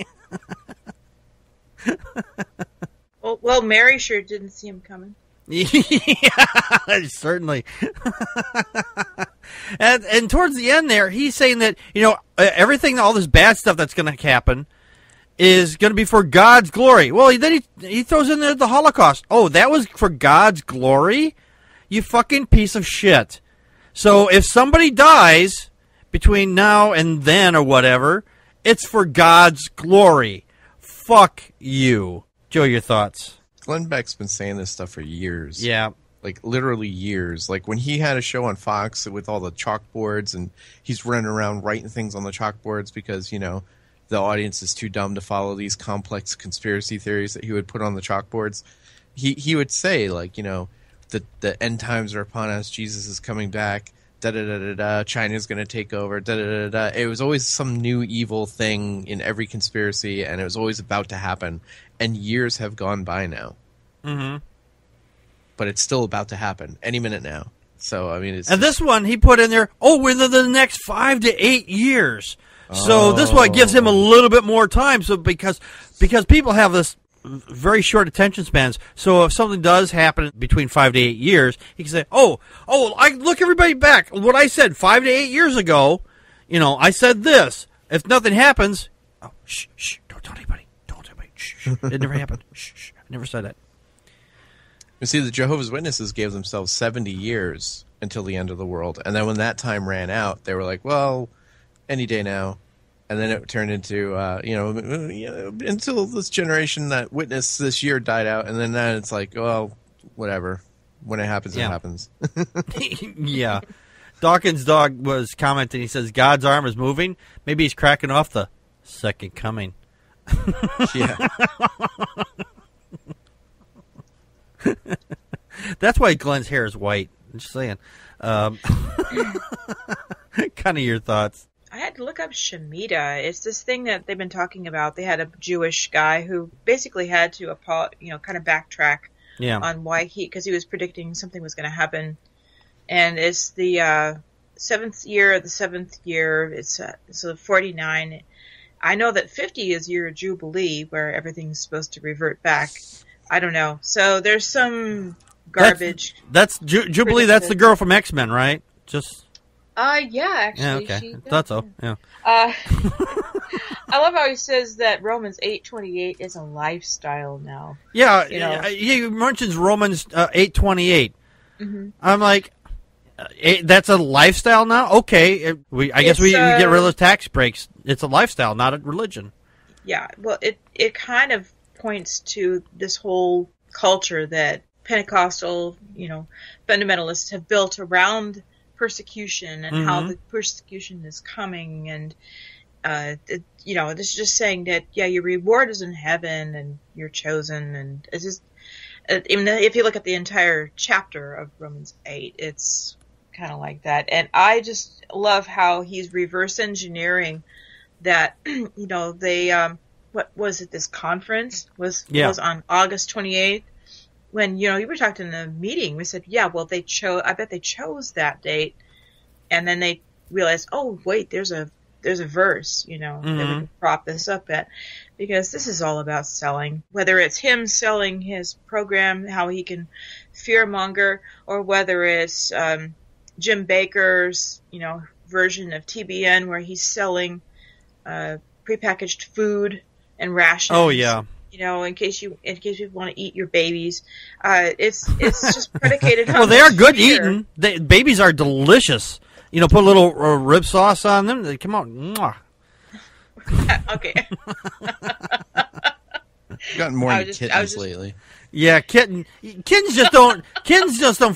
[SPEAKER 5] Well, Mary sure didn't see him coming.
[SPEAKER 1] Yeah, certainly. and towards the end there, he's saying that, everything, all this bad stuff that's going to happen is going to be for God's glory. Well, then he throws in there the Holocaust. Oh, that was for God's glory? You fucking piece of shit. So if somebody dies between now and then or whatever, it's for God's glory. Fuck you. Joe, your thoughts?
[SPEAKER 4] Glenn Beck's been saying this stuff for years.
[SPEAKER 1] Yeah.
[SPEAKER 4] Like, literally years. Like, when he had a show on Fox with all the chalkboards, and he's running around writing things on the chalkboards because, the audience is too dumb to follow these complex conspiracy theories that he would put on the chalkboards. He would say, like, the end times are upon us, Jesus is coming back, da-da-da-da-da, China's going to take over, da-da-da-da-da. It was always some new evil thing in every conspiracy, and it was always about to happen. And years have gone by now.
[SPEAKER 1] Mm-hmm.
[SPEAKER 4] But it's still about to happen any minute now. So, I mean, it's...
[SPEAKER 1] And this one, he put in there, within the next 5 to 8 years. So this one gives him a little bit more time. So because people have this very short attention spans. So if something does happen between 5 to 8 years, he can say, I look everybody back. What I said 5 to 8 years ago, I said this. If nothing happens, shh, don't tell anybody. Don't tell anybody. Shh. It never happened. Shh. I never said that.
[SPEAKER 4] You see, the Jehovah's Witnesses gave themselves 70 years until the end of the world. And then when that time ran out, they were like, well, any day now. And then it turned into, until this generation that witnessed this year died out. And then it's like, well, whatever. When it happens, it happens.
[SPEAKER 1] Yeah. Dawkins' dog was commenting. He says, God's arm is moving. Maybe he's cracking off the second coming.
[SPEAKER 4] Yeah.
[SPEAKER 1] That's why Glenn's hair is white. I'm just saying. Kind of your thoughts.
[SPEAKER 5] I had to look up Shemitah. It's this thing that they've been talking about. They had a Jewish guy who basically had to, kind of backtrack on why because he was predicting something was going to happen. And it's the seventh year of the seventh year. It's 49. I know that 50 is year of Jubilee, where everything's supposed to revert back. I don't know. So there's some garbage.
[SPEAKER 1] That's Jubilee. That's the girl from X-Men, right?
[SPEAKER 5] Yeah, actually.
[SPEAKER 1] Yeah, okay. I thought so, yeah.
[SPEAKER 5] I love how he says that Romans 8:28 is a lifestyle now.
[SPEAKER 1] Yeah, he mentions Romans 8:28. Mm-hmm. I'm like, that's a lifestyle now? Okay, I guess we get rid of the tax breaks. It's a lifestyle, not a religion.
[SPEAKER 5] Yeah, well, it kind of points to this whole culture that Pentecostal, fundamentalists have built around persecution and how the persecution is coming, and this is just saying that your reward is in heaven and you're chosen, and it's just even if you look at the entire chapter of Romans 8, it's kind of like that. And I just love how he's reverse engineering that. They what was it? This conference was on August 28th. When, you were talking in the meeting, we said, I bet they chose that date. And then they realized, oh, wait, there's a verse, that we can prop this up at. Because this is all about selling. Whether it's him selling his program, how he can fearmonger, or whether it's Jim Bakker's, version of TBN where he's selling prepackaged food and rations.
[SPEAKER 1] Oh, yeah.
[SPEAKER 5] In case you want to eat your babies, it's just predicated on.
[SPEAKER 1] Well, they are good eating. Babies are delicious. Put a little rib sauce on them. They come out. Mwah.
[SPEAKER 5] Okay.
[SPEAKER 4] You've gotten more into kittens lately.
[SPEAKER 1] Yeah, kittens just don't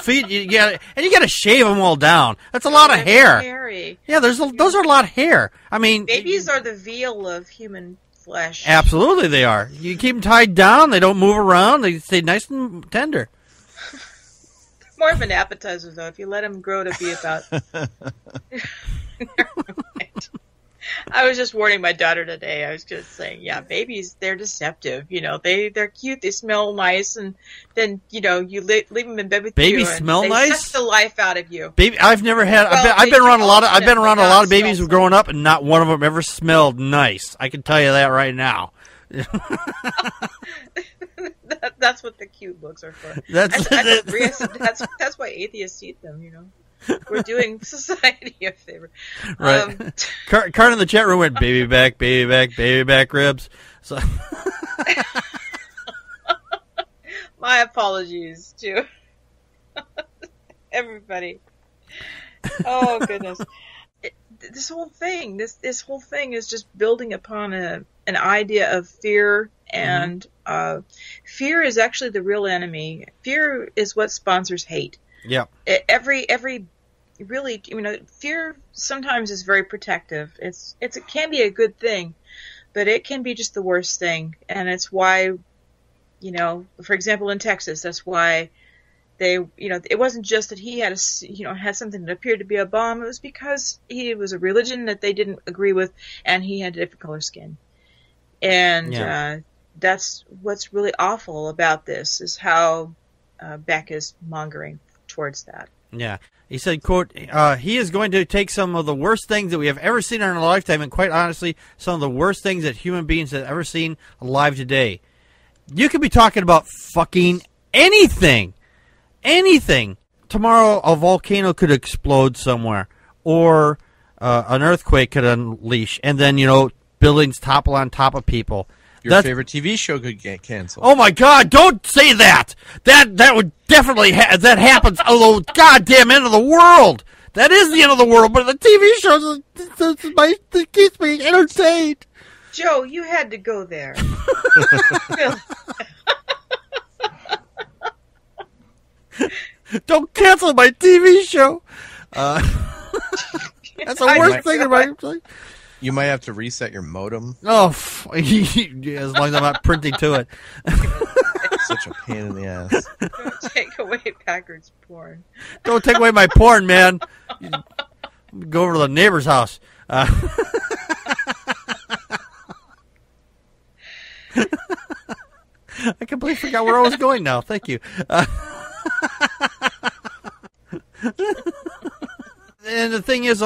[SPEAKER 1] feed you. And you got to shave them all down. That's a lot of hair.
[SPEAKER 5] Hairy.
[SPEAKER 1] Yeah, those are a lot of hair. I mean,
[SPEAKER 5] babies are the veal of human flesh.
[SPEAKER 1] Absolutely, they are. You keep them tied down; they don't move around. They stay nice and tender.
[SPEAKER 5] More of an appetizer, though. If you let them grow to be about. I was just warning my daughter today. I was just saying, babies, they're deceptive. They're cute. They smell nice, and then you leave them in bed with you.
[SPEAKER 1] Babies smell nice.
[SPEAKER 5] They suck the life out of you.
[SPEAKER 1] Baby, I've never had. I've been around a lot of babies growing up, and not one of them ever smelled nice. I can tell you that right now.
[SPEAKER 5] That's what the cute looks are for. That's why atheists eat them. We're doing society a favor.
[SPEAKER 1] Right. Cart in the chat room went baby back ribs. So.
[SPEAKER 5] My apologies to everybody. Oh goodness. This whole thing is just building upon an idea of fear, and fear is actually the real enemy. Fear is what sponsors hate.
[SPEAKER 1] Yeah.
[SPEAKER 5] Really, fear sometimes is very protective. It can be a good thing, but it can be just the worst thing. And it's why, for example, in Texas, that's why they, it wasn't just that he had had something that appeared to be a bomb. It was because he was a religion that they didn't agree with, and he had a different color skin. And that's what's really awful about this, is how Beck is mongering towards that.
[SPEAKER 1] Yeah. He said, quote, he is going to take some of the worst things that we have ever seen in our lifetime, and quite honestly, some of the worst things that human beings have ever seen alive today. You could be talking about fucking anything. Anything. Tomorrow, a volcano could explode somewhere, or an earthquake could unleash, and then, buildings topple on top of people.
[SPEAKER 4] Your favorite TV show could get canceled.
[SPEAKER 1] Oh my God! Don't say that. That would definitely that happens. Although, goddamn end of the world. That is the end of the world. But the TV shows it keeps me entertained.
[SPEAKER 5] Joe, you had to go there.
[SPEAKER 1] Don't cancel my TV show. That's the worst thing about it.
[SPEAKER 4] You might have to reset your modem.
[SPEAKER 1] Oh, as long as I'm not printing to it.
[SPEAKER 4] Such a pain in the ass.
[SPEAKER 5] Don't take away Packard's porn.
[SPEAKER 1] Don't take away my porn, man. Go over to the neighbor's house. I completely forgot where I was going now. Thank you. And the thing is,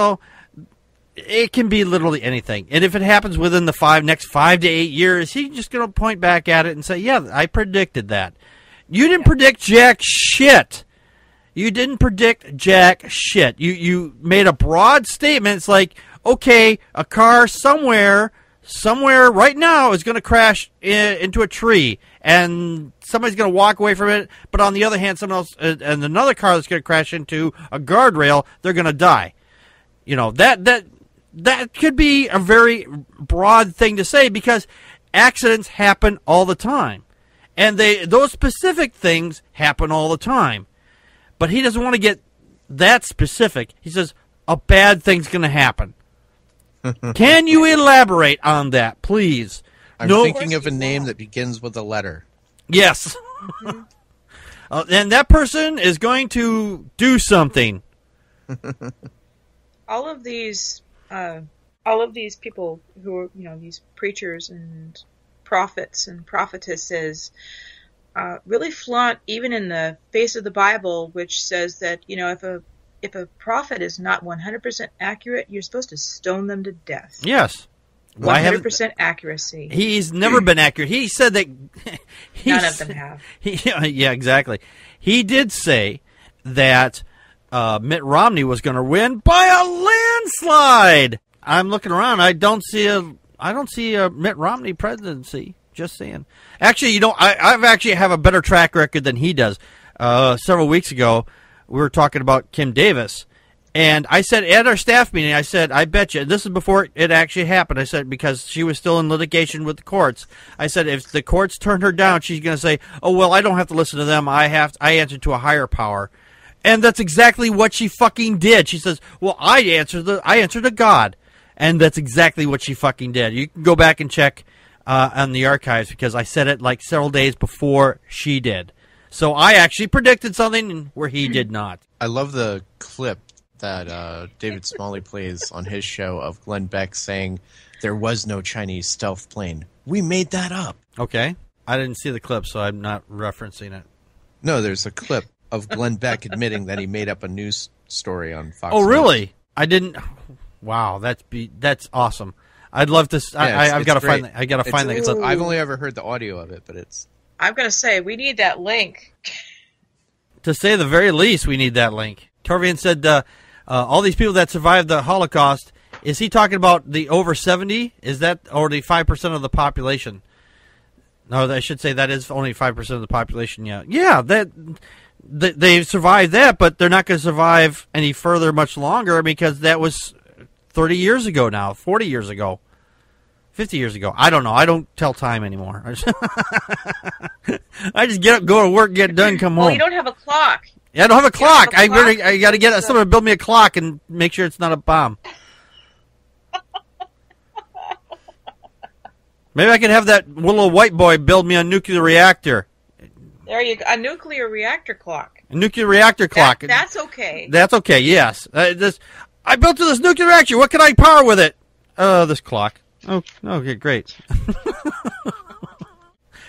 [SPEAKER 1] it can be literally anything. And if it happens within the next 5 to 8 years, he's just going to point back at it and say, yeah, I predicted that. You didn't predict jack shit. You didn't predict jack shit. You made a broad statement. It's like, okay, a car somewhere right now is going to crash into a tree, and somebody's going to walk away from it. But on the other hand, someone else and another car that's going to crash into a guardrail, they're going to die. That could be a very broad thing to say, because accidents happen all the time, and those specific things happen all the time. But he doesn't want to get that specific. He says a bad thing's going to happen. Can you elaborate on that, please?
[SPEAKER 4] I'm thinking of a name that begins with a letter.
[SPEAKER 1] Yes. Mm-hmm. And that person is going to do something.
[SPEAKER 5] All of these people who are, these preachers and prophets and prophetesses, really flaunt even in the face of the Bible, which says that, if a prophet is not 100% accurate, you're supposed to stone them to death.
[SPEAKER 1] Yes.
[SPEAKER 5] 100% accuracy.
[SPEAKER 1] He's never been accurate. He said that...
[SPEAKER 5] None of them have.
[SPEAKER 1] Yeah, exactly. He did say that Mitt Romney was going to win by a landslide. I'm looking around. I don't see a Mitt Romney presidency. Just saying. Actually, I've actually have a better track record than he does. Several weeks ago, we were talking about Kim Davis, and I said at our staff meeting, I said, I bet you, this is before it actually happened, I said, because she was still in litigation with the courts, I said, if the courts turn her down, she's going to say, oh, well, I don't have to listen to them, I answer to a higher power. And that's exactly what she fucking did. She says, well, I answer to God. And that's exactly what she fucking did. You can go back and check on the archives, because I said it like several days before she did. So I actually predicted something where he did not.
[SPEAKER 4] I love the clip that David Smalley plays on his show of Glenn Beck saying there was no Chinese stealth plane. We made that up.
[SPEAKER 1] Okay. I didn't see the clip, so I'm not referencing it.
[SPEAKER 4] No, there's a clip of Glenn Beck admitting that he made up a news story on Fox
[SPEAKER 1] Oh,
[SPEAKER 4] News.
[SPEAKER 1] really? I didn't... Wow, that's awesome. I'd love to... I've got to find that. I got to find that.
[SPEAKER 4] I've only ever heard the audio of it, but it's...
[SPEAKER 5] I'm going to say, we need that link.
[SPEAKER 1] To say the very least, we need that link. Torvian said, all these people that survived the Holocaust, is he talking about the over 70? Is that, or the 5% of the population? No, I should say that is only 5% of the population, yeah. Yeah, they've survived that, but they're not going to survive any further much longer, because that was 30 years ago now, 40 years ago. 50 years ago. I don't know. I don't tell time anymore. I just get up, go to work, get done, come home.
[SPEAKER 5] Well, you don't have a clock.
[SPEAKER 1] Yeah, I don't have a clock. I got to get someone to build me a clock and make sure it's not a bomb. Maybe I could have that little white boy build me a nuclear reactor.
[SPEAKER 5] There you go. A nuclear reactor clock.
[SPEAKER 1] A nuclear reactor clock.
[SPEAKER 5] That's okay.
[SPEAKER 1] That's okay, yes. I built this nuclear reactor. What can I power with it? This clock. Oh, okay, great.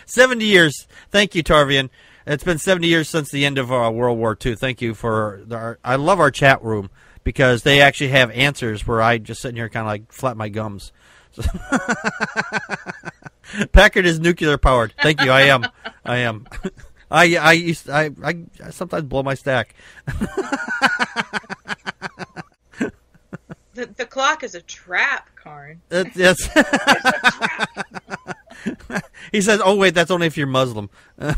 [SPEAKER 1] 70 years. Thank you, Tarvian. It's been 70 years since the end of World War II. Thank you for I love our chat room because they actually have answers where I just sit here kind of like flap my gums. So Packard is nuclear powered. Thank you. I am. I sometimes blow my stack.
[SPEAKER 5] The clock is a trap, Karn.
[SPEAKER 1] Yes.
[SPEAKER 5] It's a trap.
[SPEAKER 1] He says, "Oh wait, that's only if you're Muslim."
[SPEAKER 8] Hey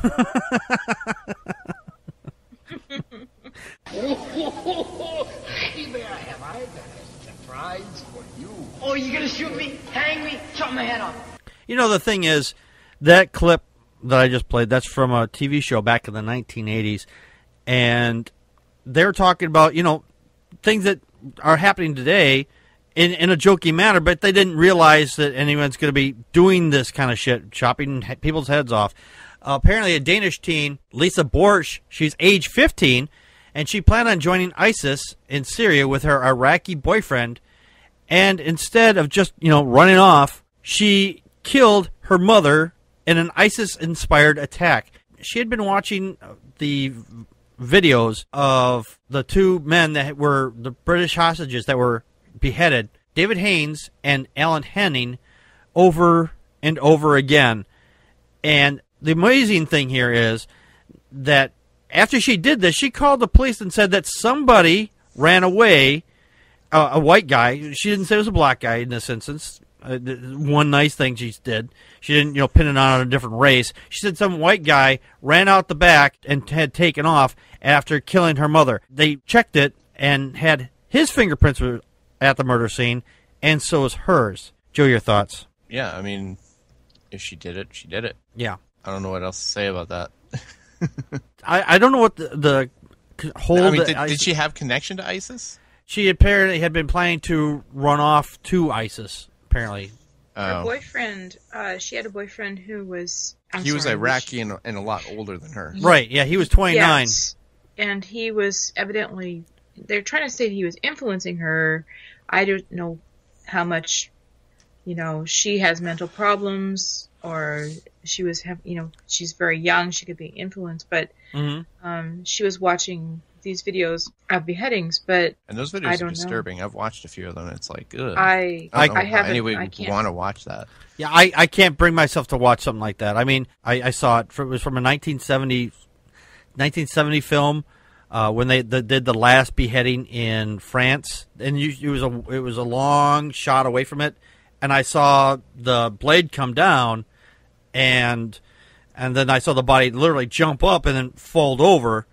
[SPEAKER 8] there, have I got a surprise for you? Oh, you gonna shoot me? Hang me? Chop my head off?
[SPEAKER 1] You know, the thing is, that clip that I just played, that's from a TV show back in the 1980s, and they're talking about, you know, things that are happening today in a joking manner, but they didn't realize that anyone's going to be doing this kind of shit, chopping people's heads off. Apparently, a Danish teen, Lisa Borsch, she's age 15, and she planned on joining ISIS in Syria with her Iraqi boyfriend, and instead of just, you know, running off, she killed her mother in an ISIS-inspired attack. She had been watching the videos of the two men that were the British hostages that were beheaded, David Haynes and Alan Henning, over and over again. And the amazing thing here is that after she did this, she called the police and said that somebody ran away, a white guy. She didn't say it was a black guy in this instance. One nice thing she did. She didn't, you know, pin it on a different race. She said some white guy ran out the back and had taken off after killing her mother. They checked it and had his fingerprints were at the murder scene, and so is hers. Joe, your thoughts?
[SPEAKER 4] Yeah, I mean, if she did it, she did it.
[SPEAKER 1] Yeah.
[SPEAKER 4] I don't know what else to say about that.
[SPEAKER 1] I don't know what the whole...
[SPEAKER 4] I mean, did she have connection to ISIS?
[SPEAKER 1] She apparently had been planning to run off to ISIS, apparently.
[SPEAKER 5] Her boyfriend, she had a boyfriend who was...
[SPEAKER 4] He was Iraqi and a lot older than her.
[SPEAKER 1] Right, yeah, he was 29.
[SPEAKER 5] Yes, and he was evidently... They're trying to say he was influencing her. I don't know how much, you know, she has mental problems or she was, you know, she's very young. She could be influenced, but she was watching these videos of beheadings. But
[SPEAKER 4] and those videos are disturbing. I've watched a few of them. And it's like, ugh.
[SPEAKER 5] I haven't.
[SPEAKER 4] Anyway,
[SPEAKER 5] I
[SPEAKER 4] would want to watch that.
[SPEAKER 1] Yeah, I can't bring myself to watch something like that. I mean, I saw it. It was from a 1970 film. When they did the last beheading in France, and it was a long shot away from it, and I saw the blade come down, and then I saw the body literally jump up and then fold over,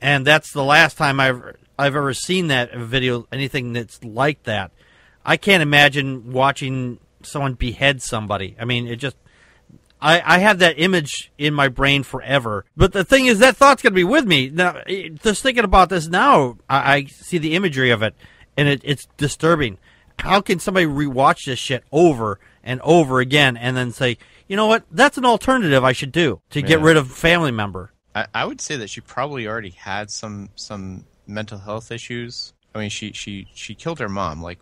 [SPEAKER 1] and that's the last time I've ever seen that video, anything that's like that. I can't imagine watching someone behead somebody. I mean, it just. I have that image in my brain forever. But the thing is, that thought's going to be with me. Now, just thinking about this now, I see the imagery of it, and it's disturbing. How can somebody rewatch this shit over and over again and then say, you know what, that's an alternative I should do to get rid of a family member?
[SPEAKER 4] I would say that she probably already had some mental health issues. I mean, she killed her mom. Like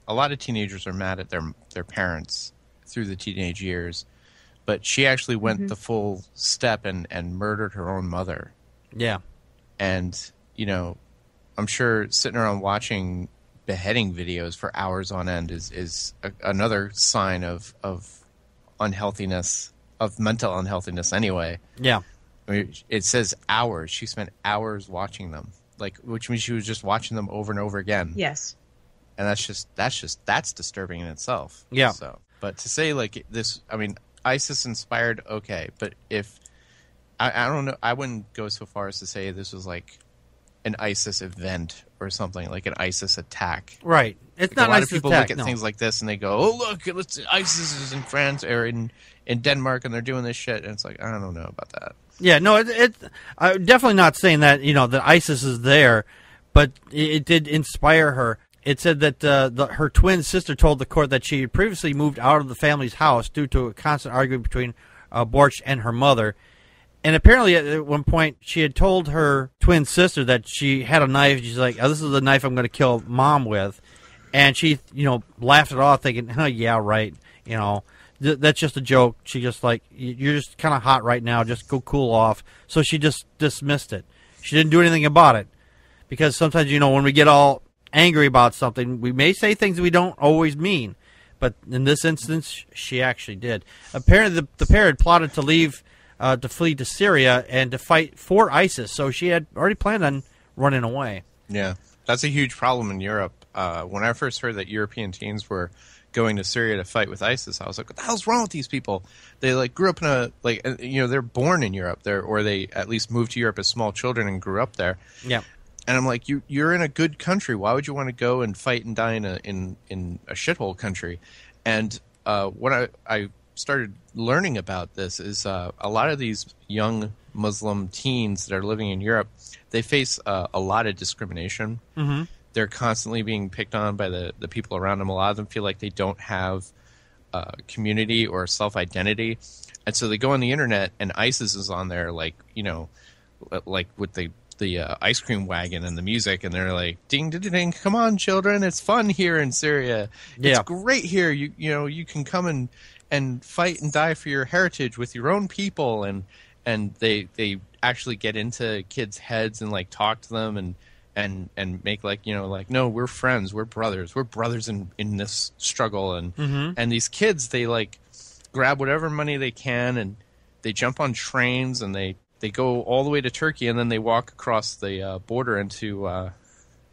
[SPEAKER 4] a lot of teenagers are mad at their parents through the teenage years. But she actually went the full step and murdered her own mother.
[SPEAKER 1] Yeah.
[SPEAKER 4] And, you know, I'm sure sitting around watching beheading videos for hours on end is another sign of unhealthiness, of mental unhealthiness anyway.
[SPEAKER 1] Yeah.
[SPEAKER 4] I mean, it says hours. She spent hours watching them, which means she was just watching them over and over again.
[SPEAKER 5] Yes.
[SPEAKER 4] And that's disturbing in itself.
[SPEAKER 1] Yeah.
[SPEAKER 4] So, but to say like this, I mean, ISIS inspired, okay, but if I don't know, I wouldn't go so far as to say this was like an ISIS event or something, like an ISIS attack.
[SPEAKER 1] Right. It's not
[SPEAKER 4] a lot
[SPEAKER 1] ISIS
[SPEAKER 4] of people
[SPEAKER 1] attack,
[SPEAKER 4] look at
[SPEAKER 1] no.
[SPEAKER 4] things like this and they go, "Oh, look, ISIS is in France or in Denmark and they're doing this shit," and it's like, I don't know about that.
[SPEAKER 1] Yeah, no, I'm definitely not saying that, you know, that ISIS is there, but it did inspire her. It said that her twin sister told the court that she had previously moved out of the family's house due to a constant argument between Borch and her mother. And apparently at one point she had told her twin sister that she had a knife. She's like, "Oh, this is the knife I'm going to kill Mom with." And she, you know, laughed it off thinking, "Oh, yeah, right. You know, that's just a joke. She just like, you're just kind of hot right now. Just go cool off. So she just dismissed it. She didn't do anything about it. Because sometimes, when we get all angry about something, we may say things we don't always mean. But in this instance, she actually did. Apparently, the pair had plotted to flee to Syria and to fight for ISIS. So she had already planned on running away.
[SPEAKER 4] Yeah, that's a huge problem in Europe. When I first heard that European teens were going to Syria to fight with ISIS, I was like, what the hell's wrong with these people? They grew up in they're born in Europe there, or they at least moved to Europe as small children and grew up there.
[SPEAKER 1] Yeah.
[SPEAKER 4] And I'm like, you're in a good country. Why would you want to go and fight and die in a shithole country? And when I started learning about this is a lot of these young Muslim teens that are living in Europe, they face a lot of discrimination.
[SPEAKER 1] Mm-hmm.
[SPEAKER 4] They're constantly being picked on by the people around them. A lot of them feel like they don't have community or self-identity. And so they go on the internet and ISIS is on there like with the ice cream wagon and the music, and they're like, ding, ding, ding, come on, children, it's fun here in Syria. It's great here. You can come and fight and die for your heritage with your own people. And they actually get into kids' heads and talk to them and make no, we're friends, we're brothers in this struggle. And these kids, they grab whatever money they can and they jump on trains and they go all the way to Turkey, and then they walk across the border into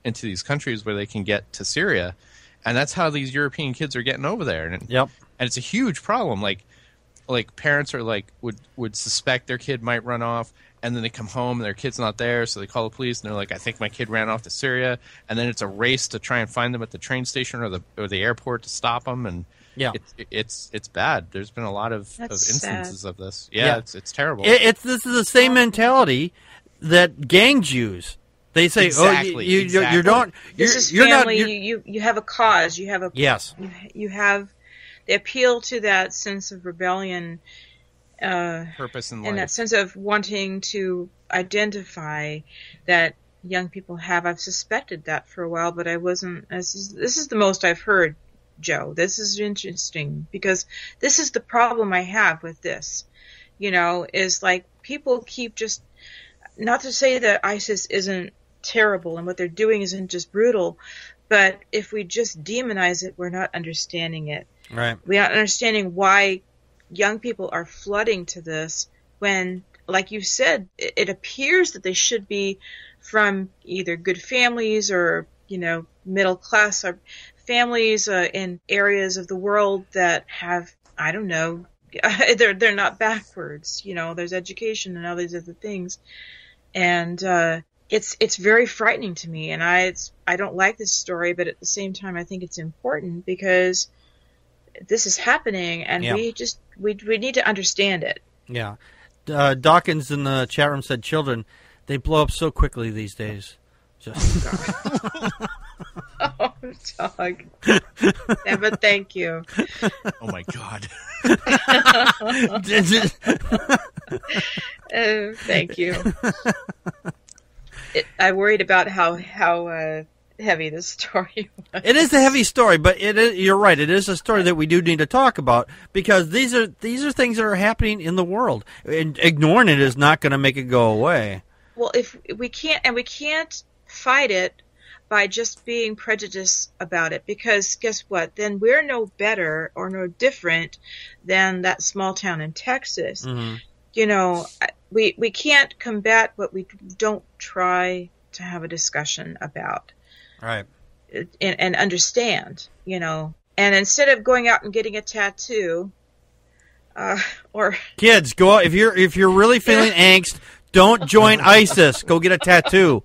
[SPEAKER 4] these countries where they can get to Syria, and that's how these European kids are getting over there. And it's a huge problem. Like parents are would suspect their kid might run off, and then they come home and their kid's not there, so they call the police and they're like, I think my kid ran off to Syria, and then it's a race to try and find them at the train station or the airport to stop them. And it's bad. There's been a lot of instances of this. It's terrible.
[SPEAKER 1] This is the same mentality that gangs use. They say,
[SPEAKER 4] exactly,
[SPEAKER 1] you don't.
[SPEAKER 5] This is family. You have a cause. You have a
[SPEAKER 1] yes.
[SPEAKER 5] You have. They appeal to that sense of rebellion,
[SPEAKER 4] purpose in life,
[SPEAKER 5] and that sense of wanting to identify that young people have. I've suspected that for a while, but I wasn't. This is the most I've heard. Joe, this is interesting because this is the problem I have with this, is people keep just, not to say that ISIS isn't terrible and what they're doing isn't just brutal, but if we just demonize it, we're not understanding it.
[SPEAKER 1] Right.
[SPEAKER 5] We're not understanding why young people are flooding to this when, like you said, it appears that they should be from either good families or, middle class or families in areas of the world that have, I don't know, they're not backwards. There's education and all these other things, and it's very frightening to me. And I don't like this story, but at the same time, I think it's important because this is happening, and we need to understand it.
[SPEAKER 1] Yeah, Dawkins in the chat room said, "Children, they blow up so quickly these days." Just.
[SPEAKER 5] Oh, dog. Yeah, but thank you.
[SPEAKER 4] Oh my God.
[SPEAKER 5] Thank you. I worried about how heavy this story was.
[SPEAKER 1] It is a heavy story, but you're right. It is a story that we do need to talk about because these are things that are happening in the world, and ignoring it is not going to make it go away.
[SPEAKER 5] Well, if we can't fight it by just being prejudiced about it, because guess what? Then we're no better or no different than that small town in Texas. Mm-hmm. We can't combat what we don't try to have a discussion about.
[SPEAKER 1] Right.
[SPEAKER 5] And understand, And instead of going out and getting a tattoo, or
[SPEAKER 1] kids, go out if you're really feeling angst, don't join ISIS. Go get a tattoo.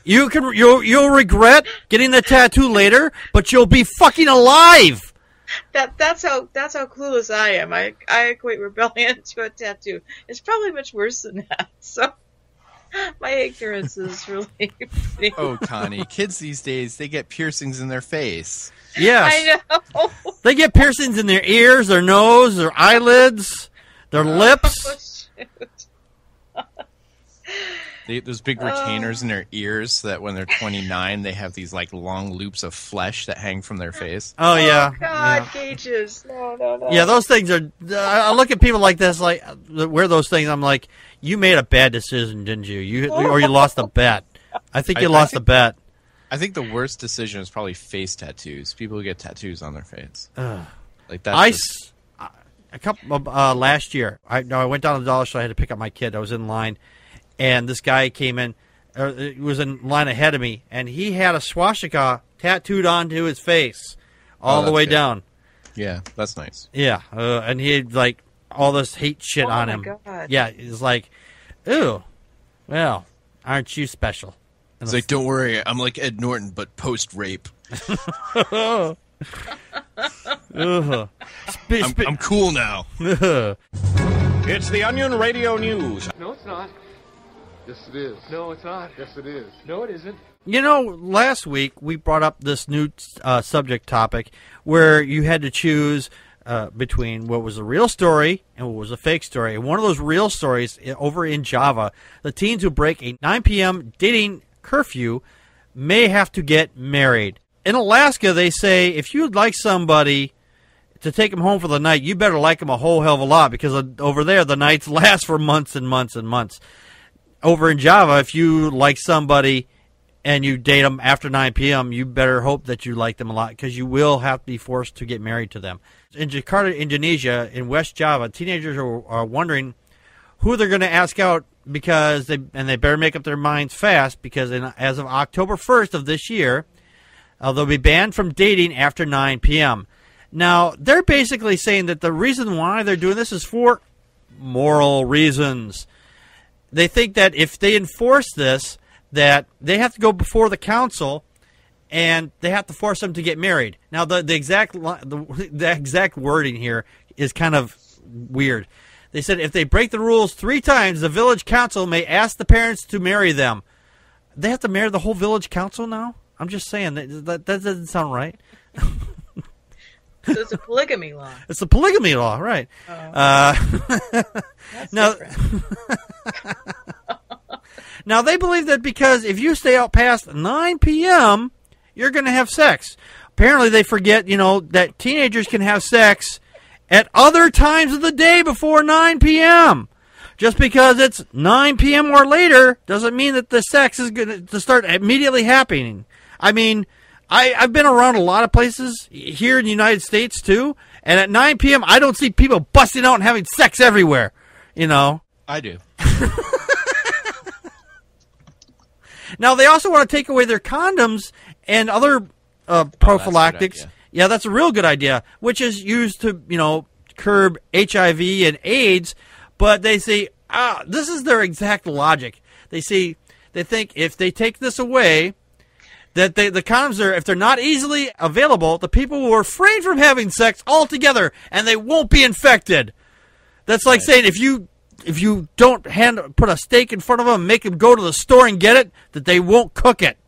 [SPEAKER 1] You'll regret getting the tattoo later, but you'll be fucking alive.
[SPEAKER 5] That's how clueless I am. I equate rebellion to a tattoo. It's probably much worse than that. So my ignorance is really pretty.
[SPEAKER 4] Oh, Connie, kids these days, they get piercings in their face.
[SPEAKER 1] Yes.
[SPEAKER 5] I know.
[SPEAKER 1] They get piercings in their ears, their nose, their eyelids, their lips.
[SPEAKER 5] Oh, shoot.
[SPEAKER 4] Those big retainers in their ears, so that when they're 29, they have these like long loops of flesh that hang from their face.
[SPEAKER 1] Oh yeah.
[SPEAKER 5] Oh, God,
[SPEAKER 1] yeah.
[SPEAKER 5] cages. No.
[SPEAKER 1] Yeah, those things are. I look at people like this, like that wear those things. I'm like, you made a bad decision, didn't you? Or you lost a bet. I think you lost a bet.
[SPEAKER 4] I think the worst decision is probably face tattoos. People who get tattoos on their face. Like that.
[SPEAKER 1] A couple of, last year, I went down to the dollar store. I had to pick up my kid. I was in line, and this guy came in. Was in line ahead of me, and he had a swastika tattooed onto his face, all the way down.
[SPEAKER 4] Yeah, that's nice.
[SPEAKER 1] Yeah, and he had like all this hate shit on him.
[SPEAKER 5] God.
[SPEAKER 1] Yeah, it's like, ooh, well, aren't you special? And
[SPEAKER 4] It's like, don't worry, I'm like Ed Norton, but post-rape.
[SPEAKER 1] I'm
[SPEAKER 4] cool now.
[SPEAKER 10] It's the Onion Radio News.
[SPEAKER 11] No, it's not.
[SPEAKER 6] Yes, it is.
[SPEAKER 11] No, it's not.
[SPEAKER 6] Yes, it is.
[SPEAKER 11] No, it isn't.
[SPEAKER 1] You know, last week we brought up this new subject topic where you had to choose between what was a real story and what was a fake story. And one of those real stories over in Java, the teens who break a 9 p.m. dating curfew may have to get married. In Alaska, they say if you'd like somebody to take them home for the night, you better like them a whole hell of a lot, because over there the nights last for months and months and months. Over in Java, if you like somebody and you date them after 9 p.m., you better hope that you like them a lot, because you will have to be forced to get married to them. In Jakarta, Indonesia, in West Java, teenagers are wondering who they're going to ask out, because they better make up their minds fast, because as of October 1st of this year, they'll be banned from dating after 9 p.m. Now, they're basically saying that the reason why they're doing this is for moral reasons. They think that if they enforce this, that they have to go before the council and they have to force them to get married. Now, the exact wording here is kind of weird. They said if they break the rules 3 times, the village council may ask the parents to marry them. They have to marry the whole village council now? I'm just saying, that doesn't sound right.
[SPEAKER 5] So it's a polygamy law.
[SPEAKER 1] It's a polygamy law, right. Now, now, they believe that because if you stay out past 9 p.m., you're going to have sex. Apparently, they forget, that teenagers can have sex at other times of the day before 9 p.m. Just because it's 9 p.m. or later doesn't mean that the sex is going to start immediately happening. I mean, I've been around a lot of places here in the United States, too, and at 9 p.m., I don't see people busting out and having sex everywhere,
[SPEAKER 4] I do.
[SPEAKER 1] Now, they also want to take away their condoms and other prophylactics. Yeah, that's a real good idea, which is used to, curb HIV and AIDS. But they say, this is their exact logic. They think if they take this away, that the condoms if they're not easily available, the people will refrain from having sex altogether, and they won't be infected. That's like saying if you don't put a steak in front of them and make them go to the store and get it, that they won't cook it.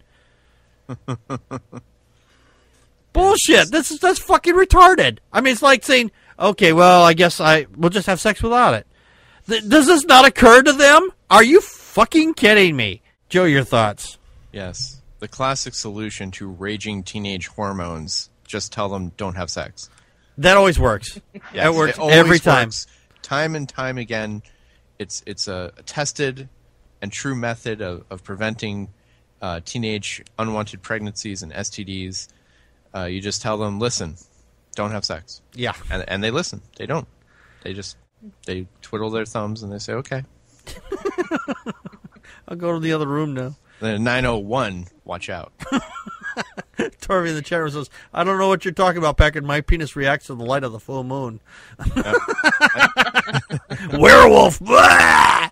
[SPEAKER 1] Bullshit. That's fucking retarded. I mean, it's like saying, okay, well, I guess we'll just have sex without it. Does this not occur to them? Are you fucking kidding me? Joe, your thoughts?
[SPEAKER 4] Yes. The classic solution to raging teenage hormones, just tell them don't have sex.
[SPEAKER 1] That always works.
[SPEAKER 4] Yes,
[SPEAKER 1] that works
[SPEAKER 4] it always
[SPEAKER 1] every time.
[SPEAKER 4] Works. Time and time again. It's a tested and true method of preventing teenage unwanted pregnancies and STDs. You just tell them, listen, don't have sex.
[SPEAKER 1] Yeah.
[SPEAKER 4] And they listen. They don't. They twiddle their thumbs and they say, okay.
[SPEAKER 1] I'll go to the other room now.
[SPEAKER 4] Then at 9:01, watch out.
[SPEAKER 1] Torby in the chat room says, I don't know what you're talking about, Packard. My penis reacts to the light of the full moon. Werewolf! Blah!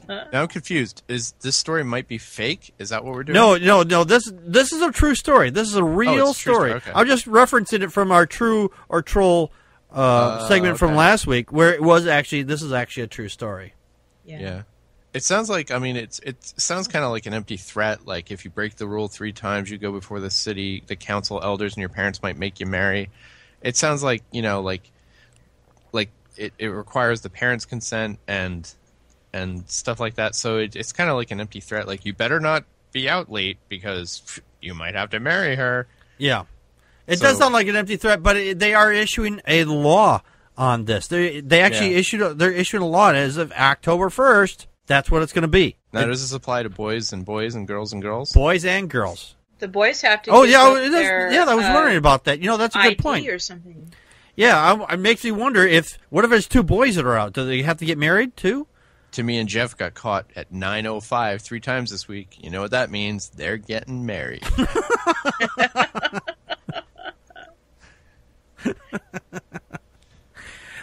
[SPEAKER 4] Now I'm confused. Is this story might be fake? Is that what we're doing?
[SPEAKER 1] No. This is a true story. This is a real story.
[SPEAKER 4] Okay.
[SPEAKER 1] I'm just referencing it from our True or Troll segment from last week, where this is actually a true story.
[SPEAKER 4] Yeah. It sounds like, it sounds kind of like an empty threat. Like if you break the rule 3 times, you go before the council elders, and your parents might make you marry. It sounds like, like it requires the parents' consent and and stuff like that. So it's kind of like an empty threat. Like, you better not be out late because you might have to marry her.
[SPEAKER 1] Yeah. It does sound like an empty threat, but they are issuing a law on this. They actually they're issuing a law as of October 1st. That's what it's going to be.
[SPEAKER 4] Now, does this apply to boys and girls and girls?
[SPEAKER 1] Boys and girls.
[SPEAKER 5] The boys have to.
[SPEAKER 1] Oh yeah, it is. Yeah, I was wondering about that. That's a good
[SPEAKER 5] ID
[SPEAKER 1] point.
[SPEAKER 5] or something.
[SPEAKER 1] Yeah, it makes me wonder what if it's two boys that are out? Do they have to get married too?
[SPEAKER 4] Timmy and Jeff got caught at 9:05 3 times this week. You know what that means? They're getting married.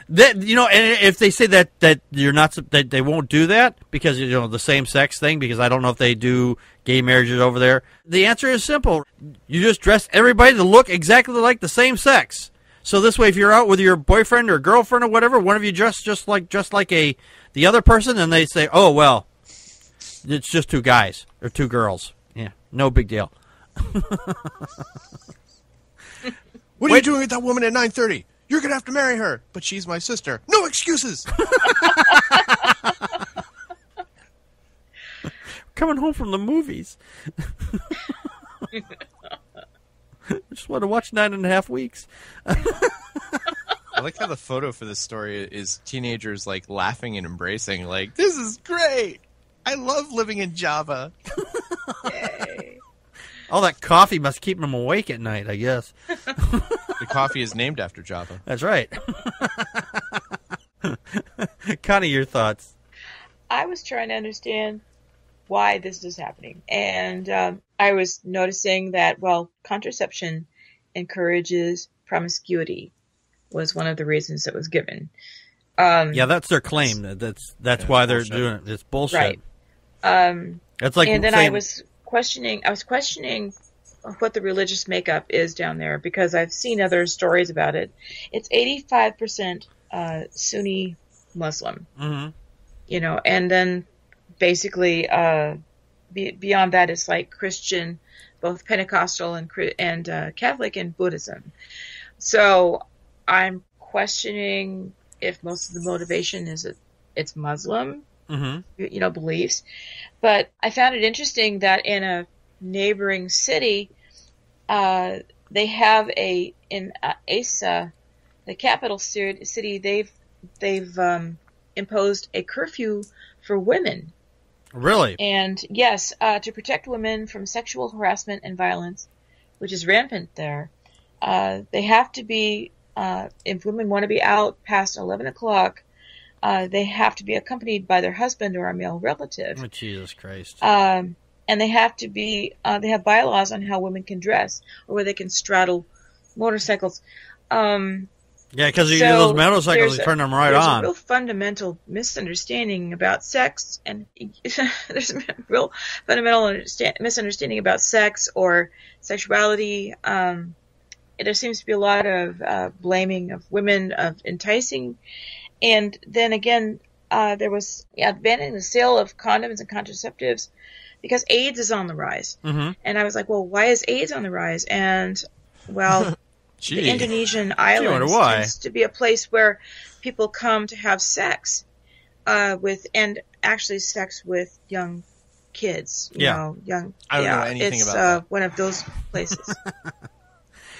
[SPEAKER 1] And if they say that you're not, that they won't do that because the same sex thing, because I don't know if they do gay marriages over there. The answer is simple: you just dress everybody to look exactly like the same sex. So this way, if you're out with your boyfriend or girlfriend or whatever, one of you dressed just like the other person, and they say, "Oh well, it's just two guys or two girls." Yeah, no big deal.
[SPEAKER 4] What are you doing with that woman at 9:30? You're going to have to marry her, but she's my sister. No excuses.
[SPEAKER 1] Coming home from the movies. Just want to watch 9.5 weeks.
[SPEAKER 4] I like how the photo for this story is teenagers like laughing and embracing. Like, this is great. I love living in Java.
[SPEAKER 5] Yay.
[SPEAKER 1] All that coffee must keep them awake at night, I guess.
[SPEAKER 4] The coffee is named after Java.
[SPEAKER 1] That's right. Connie, your thoughts?
[SPEAKER 5] I was trying to understand why this is happening. And I was noticing that, contraception encourages promiscuity was one of the reasons that was given.
[SPEAKER 1] Yeah, that's their claim. That's why they're doing it. It's bullshit.
[SPEAKER 5] Right.
[SPEAKER 1] That's like
[SPEAKER 5] and then
[SPEAKER 1] saying,
[SPEAKER 5] I was questioning what the religious makeup is down there, because I've seen other stories about it. It's 85% Sunni Muslim.
[SPEAKER 1] Mm-hmm.
[SPEAKER 5] And then basically beyond that, it's like Christian, both Pentecostal and Catholic and Buddhism. So I'm questioning if most of the motivation is it's Muslim, beliefs. But I found it interesting that in a neighboring city, they have in Asa, the capital city, they've imposed a curfew for women.
[SPEAKER 1] Really?
[SPEAKER 5] And yes, to protect women from sexual harassment and violence, which is rampant there. They have to be, if women want to be out past 11 o'clock, they have to be accompanied by their husband or a male relative.
[SPEAKER 1] Oh, Jesus Christ.
[SPEAKER 5] And they have to be, they have bylaws on how women can dress, or where they can straddle motorcycles.
[SPEAKER 1] Yeah, because those motorcycles, you turn them right
[SPEAKER 5] there's
[SPEAKER 1] on.
[SPEAKER 5] There's a real fundamental misunderstanding about sex, and there's a real fundamental misunderstanding about sex or sexuality. There seems to be a lot of blaming of women, of enticing. And then again, there was banning the sale of condoms and contraceptives because AIDS is on the rise.
[SPEAKER 1] Mm-hmm.
[SPEAKER 5] And I was like, well, why is AIDS on the rise? And, well, the Indonesian islands tends to be a place where people come to have sex and actually sex with young kids. You know, young.
[SPEAKER 4] I don't know anything about that.
[SPEAKER 5] It's one of those places.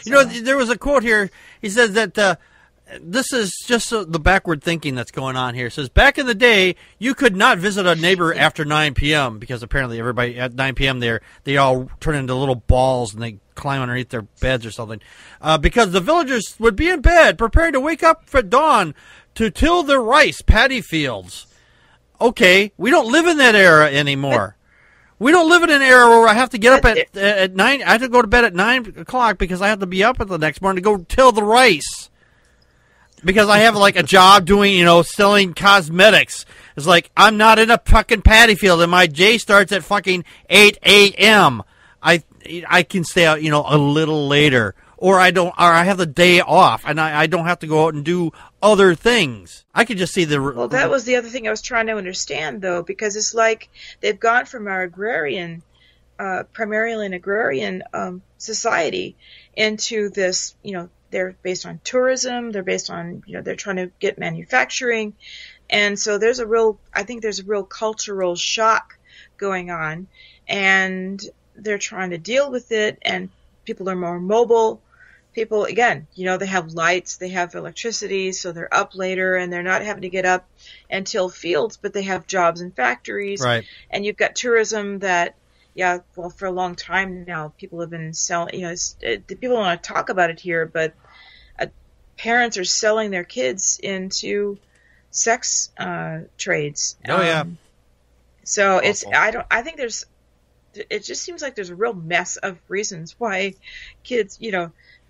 [SPEAKER 1] There was a quote here. He says that this is just the backward thinking that's going on here. It says, back in the day, you could not visit a neighbor after 9 p.m. because apparently everybody at 9 p.m. they all turn into little balls and they climb underneath their beds or something. Because the villagers would be in bed preparing to wake up for dawn to till their rice paddy fields. Okay, we don't live in that era anymore. We don't live in an era where I have to get up at 9. I have to go to bed at 9 o'clock because I have to be up at the next morning to go till the rice. Because I have like a job doing, selling cosmetics. It's like I'm not in a fucking paddy field, and my day starts at fucking 8 a.m. I can stay out, a little later, or I have the day off, and I don't have to go out and do other things. I could just see the.
[SPEAKER 5] Well, that was the other thing I was trying to understand, though, because it's like they've gone from our agrarian, primarily an agrarian society, into this, they're based on tourism. They're based on, they're trying to get manufacturing. And so I think there's a real cultural shock going on, and they're trying to deal with it, and people are more mobile. People, again, they have lights, they have electricity, so they're up later, and they're not having to get up and till fields, but they have jobs in factories.
[SPEAKER 1] Right.
[SPEAKER 5] And you've got tourism that, for a long time now, people have been selling, people don't want to talk about it here, but parents are selling their kids into sex trades.
[SPEAKER 1] Oh, yeah.
[SPEAKER 5] So
[SPEAKER 4] Awful.
[SPEAKER 5] I think it just seems like there's a real mess of reasons why kids,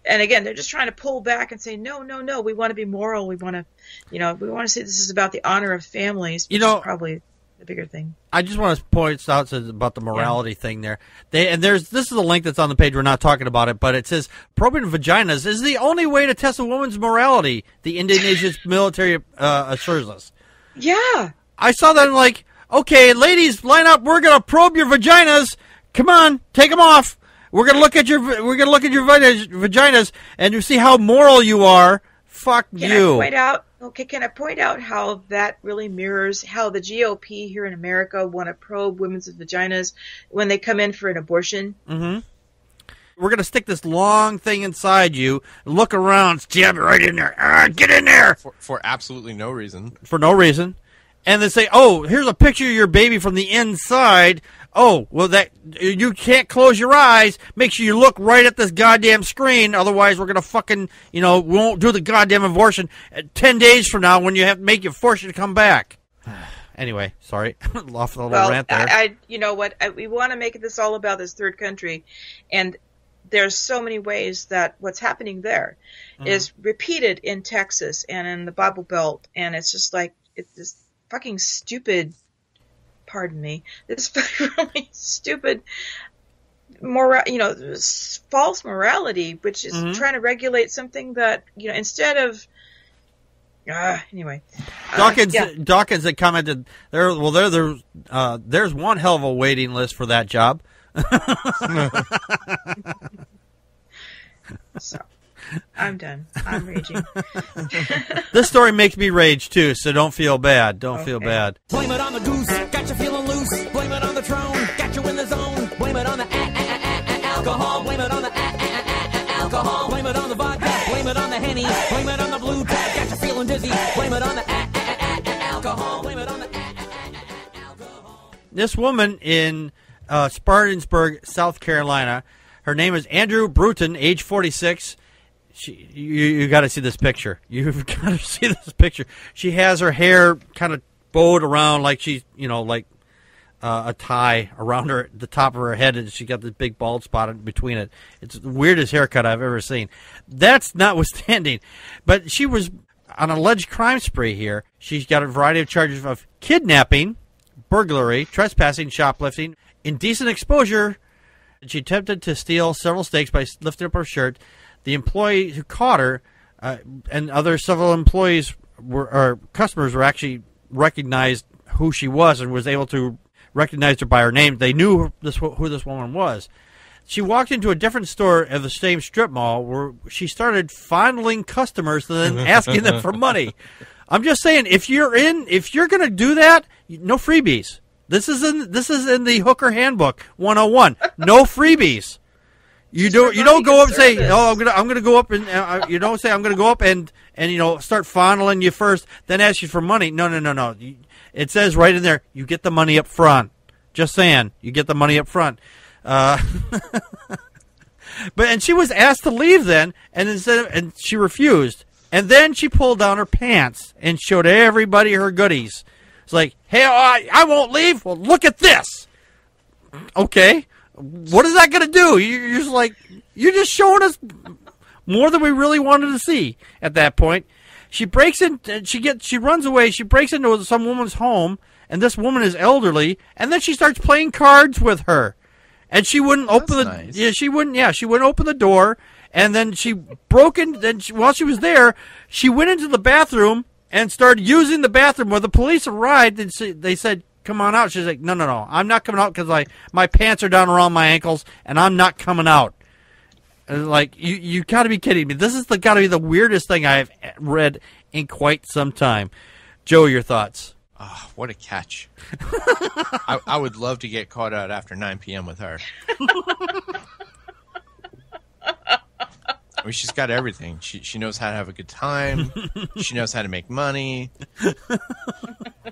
[SPEAKER 5] and again, they're just trying to pull back and say, no, we want to be moral. We want to, we want to say this is about the honor of families, which is probably the bigger thing.
[SPEAKER 1] I just want to point out about the morality thing there. This is a link that's on the page. We're not talking about it, but it says probing vaginas is the only way to test a woman's morality. The Indonesia's military assures us.
[SPEAKER 5] Yeah.
[SPEAKER 1] I saw that and like, okay, ladies, line up. We're gonna probe your vaginas. Come on, take them off. We're gonna look at your vaginas and you see how moral you are. Fuck you.
[SPEAKER 5] Can I point out how that really mirrors how the GOP here in America want to probe women's vaginas when they come in for an abortion?
[SPEAKER 1] Mm-hmm. We're going to stick this long thing inside you, look around, jab it right in there. Get in there!
[SPEAKER 4] For absolutely no reason.
[SPEAKER 1] For no reason. And then say, oh, here's a picture of your baby from the inside. Oh, well, you can't close your eyes. Make sure you look right at this goddamn screen. Otherwise, we're going to fucking, we won't do the goddamn abortion 10 days from now when you have to force you to come back. Anyway, sorry. Off the little rant there.
[SPEAKER 5] You know what? We want to make this all about this third country. And there's so many ways that what's happening there is repeated in Texas and in the Bible Belt. And it's just like, it's this fucking stupid, pardon me, this really stupid false morality, which is trying to regulate something that, instead of, anyway.
[SPEAKER 1] Dawkins had commented, there's one hell of a waiting list for that job.
[SPEAKER 5] So, I'm done. I'm raging.
[SPEAKER 1] This story makes me rage too, so don't feel bad. Don't feel bad.
[SPEAKER 7] Blame it on the goose, got you feeling loose. Blame it on the Tron, got you in the zone. Blame it on the alcohol. Blame it on the alcohol. Blame it on the vodka. Blame it on the Henny. Blame it on the blue tag, got you feeling dizzy. Blame it on the alcohol. Blame it on the alcohol.
[SPEAKER 1] This woman in Spartansburg, South Carolina, her name is Andrew Bruton, age 46. You got to see this picture. You've got to see this picture. She has her hair kind of bowed around like she's, like a tie around the top of her head, and she got this big bald spot in between it. It's the weirdest haircut I've ever seen. That's notwithstanding, but she was on an alleged crime spree here. She's got a variety of charges of kidnapping, burglary, trespassing, shoplifting, indecent exposure. She attempted to steal several steaks by lifting up her shirt. The employee who caught her and several employees customers were actually recognized who she was and was able to recognize her by her name. They knew who this woman was. She walked into a different store at the same strip mall where she started fondling customers and then asking them for money. I'm just saying, if you're going to do that, no freebies. This is in the Hooker Handbook 101. No freebies. You don't go up and say, "Oh, I'm gonna go up," and you don't say, "I'm gonna go up and start fondling you first, then ask you for money." No. It says right in there, you get the money up front. Just saying, you get the money up front. And she was asked to leave then, and she refused, and then she pulled down her pants and showed everybody her goodies. It's like, hey, I won't leave. Well, look at this. Okay. What is that going to do? You're just showing us more than we really wanted to see at that point. She breaks in, she runs away. She breaks into some woman's home, and this woman is elderly, and then she starts playing cards with her. And she wouldn't open the, nice. She wouldn't open the door, and then she broke in, while she was there, she went into the bathroom and started using the bathroom. When the police arrived, they said, "Come on out." She's like, no, I'm not coming out because my pants are down around my ankles, and I'm not coming out. And like, you got to be kidding me. This is got to be the weirdest thing I've read in quite some time. Joe, your thoughts?
[SPEAKER 4] Oh, what a catch. I would love to get caught out after 9 p.m. with her. I mean, she's got everything. She knows how to have a good time. She knows how to make money.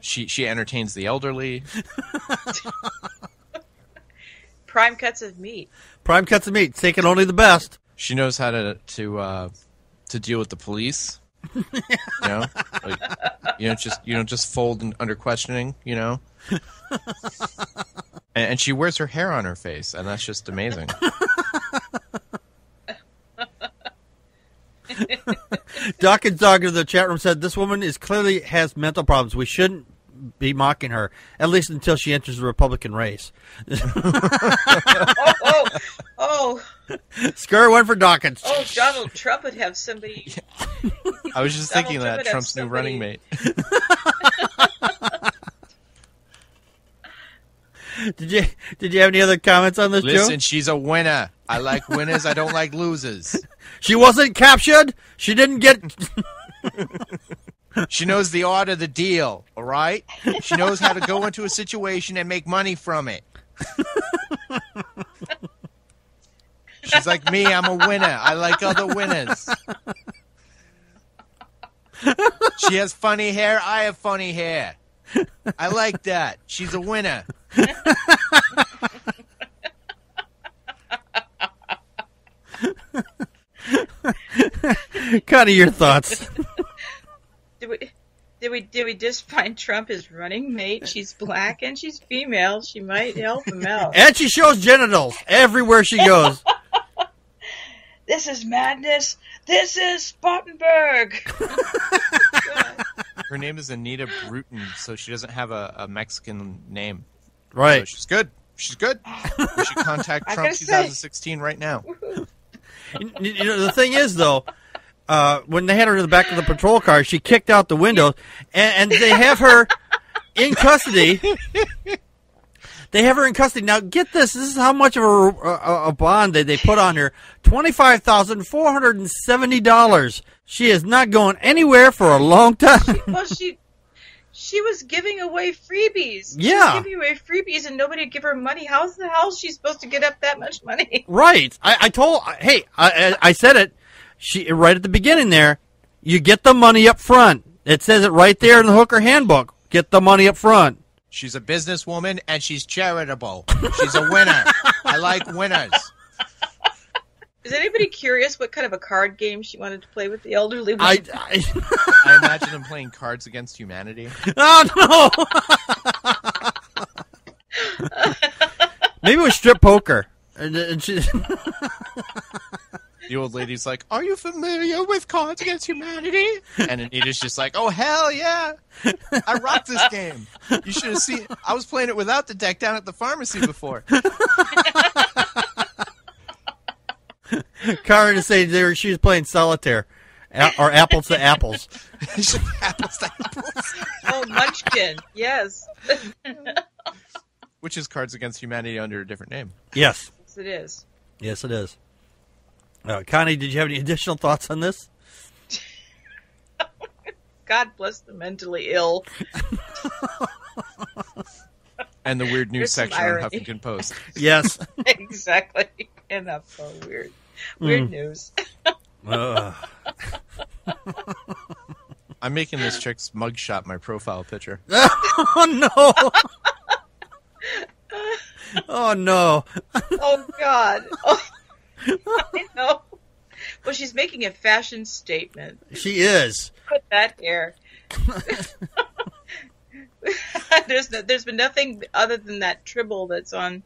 [SPEAKER 4] She entertains the elderly.
[SPEAKER 5] Prime cuts of meat.
[SPEAKER 1] Prime cuts of meat, taking only the best.
[SPEAKER 4] She knows how to deal with the police. You know, like, you don't just fold under questioning. You know, and she wears her hair on her face, and that's just amazing.
[SPEAKER 1] Dawkins Dog in the chat room said this woman clearly has mental problems. We shouldn't be mocking her, at least until she enters the Republican race.
[SPEAKER 5] Oh.
[SPEAKER 4] Square one for Dawkins.
[SPEAKER 5] Oh, Donald Trump would have somebody.
[SPEAKER 4] I was just thinking that Trump's new running mate.
[SPEAKER 1] Did you have any other comments on this, Joe?
[SPEAKER 4] Listen, she's a winner. I like winners. I don't like losers.
[SPEAKER 1] She wasn't captured. She didn't get.
[SPEAKER 4] She knows the art of the deal, all right? She knows how to go into a situation and make money from it. She's like me. I'm a winner. I like other winners. She has funny hair. I have funny hair. I like that. She's a winner.
[SPEAKER 1] Connie, your thoughts?
[SPEAKER 5] Did we just find Trump his running mate? She's black and she's female. She might help him out.
[SPEAKER 1] And she shows genitals everywhere she goes.
[SPEAKER 5] This is madness. This is Spartanburg.
[SPEAKER 4] Her name is Anita Bruton, so she doesn't have a Mexican name.
[SPEAKER 1] Right.
[SPEAKER 4] So she's good. She's good. We should contact Trump 2016 right now.
[SPEAKER 1] You know, the thing is, though, when they had her in the back of the patrol car, she kicked out the window, and they have her in custody. They have her in custody. Now, get this. This is how much of a bond they put on her. $25,470. She is not going anywhere for a long time.
[SPEAKER 5] Well, she was giving away freebies.
[SPEAKER 1] Yeah.
[SPEAKER 5] She was giving away freebies and nobody would give her money. How's the hell is she supposed to get up that much money?
[SPEAKER 1] Right. I said it. Right at the beginning there, you get the money up front. It says it right there in the Hooker Handbook. Get the money up front.
[SPEAKER 4] She's a businesswoman, and she's charitable. She's a winner. I like winners.
[SPEAKER 5] Is anybody curious what kind of a card game she wanted to play with the elderly woman?
[SPEAKER 4] I imagine them playing Cards Against Humanity.
[SPEAKER 1] Oh, no! Maybe it was strip poker. And she...
[SPEAKER 4] The old lady's like, "Are you familiar with Cards Against Humanity?" And Anita's just like, "Oh, hell yeah. I rock this game. You should have seen I was playing it without the deck down at the pharmacy before."
[SPEAKER 1] Karen is saying she was playing solitaire. Or apples to apples.
[SPEAKER 4] Apples to apples.
[SPEAKER 5] Oh, Munchkin. Yes.
[SPEAKER 4] Which is Cards Against Humanity under a different name.
[SPEAKER 1] Yes.
[SPEAKER 5] Yes, it is.
[SPEAKER 1] Yes, it is. Connie, did you have any additional thoughts on this?
[SPEAKER 5] God bless the mentally ill.
[SPEAKER 4] And the weird news
[SPEAKER 5] There's some
[SPEAKER 4] section on
[SPEAKER 5] irony.
[SPEAKER 4] Huffington Post.
[SPEAKER 1] Yes.
[SPEAKER 5] Exactly. And that's so weird. Weird news.
[SPEAKER 4] I'm making this chick's mugshot my profile picture.
[SPEAKER 1] Oh, no. Oh, no.
[SPEAKER 5] Oh, God. Oh, I know. Well, she's making a fashion statement.
[SPEAKER 1] She is.
[SPEAKER 5] Put that hair. There's been nothing other than that tribble that's on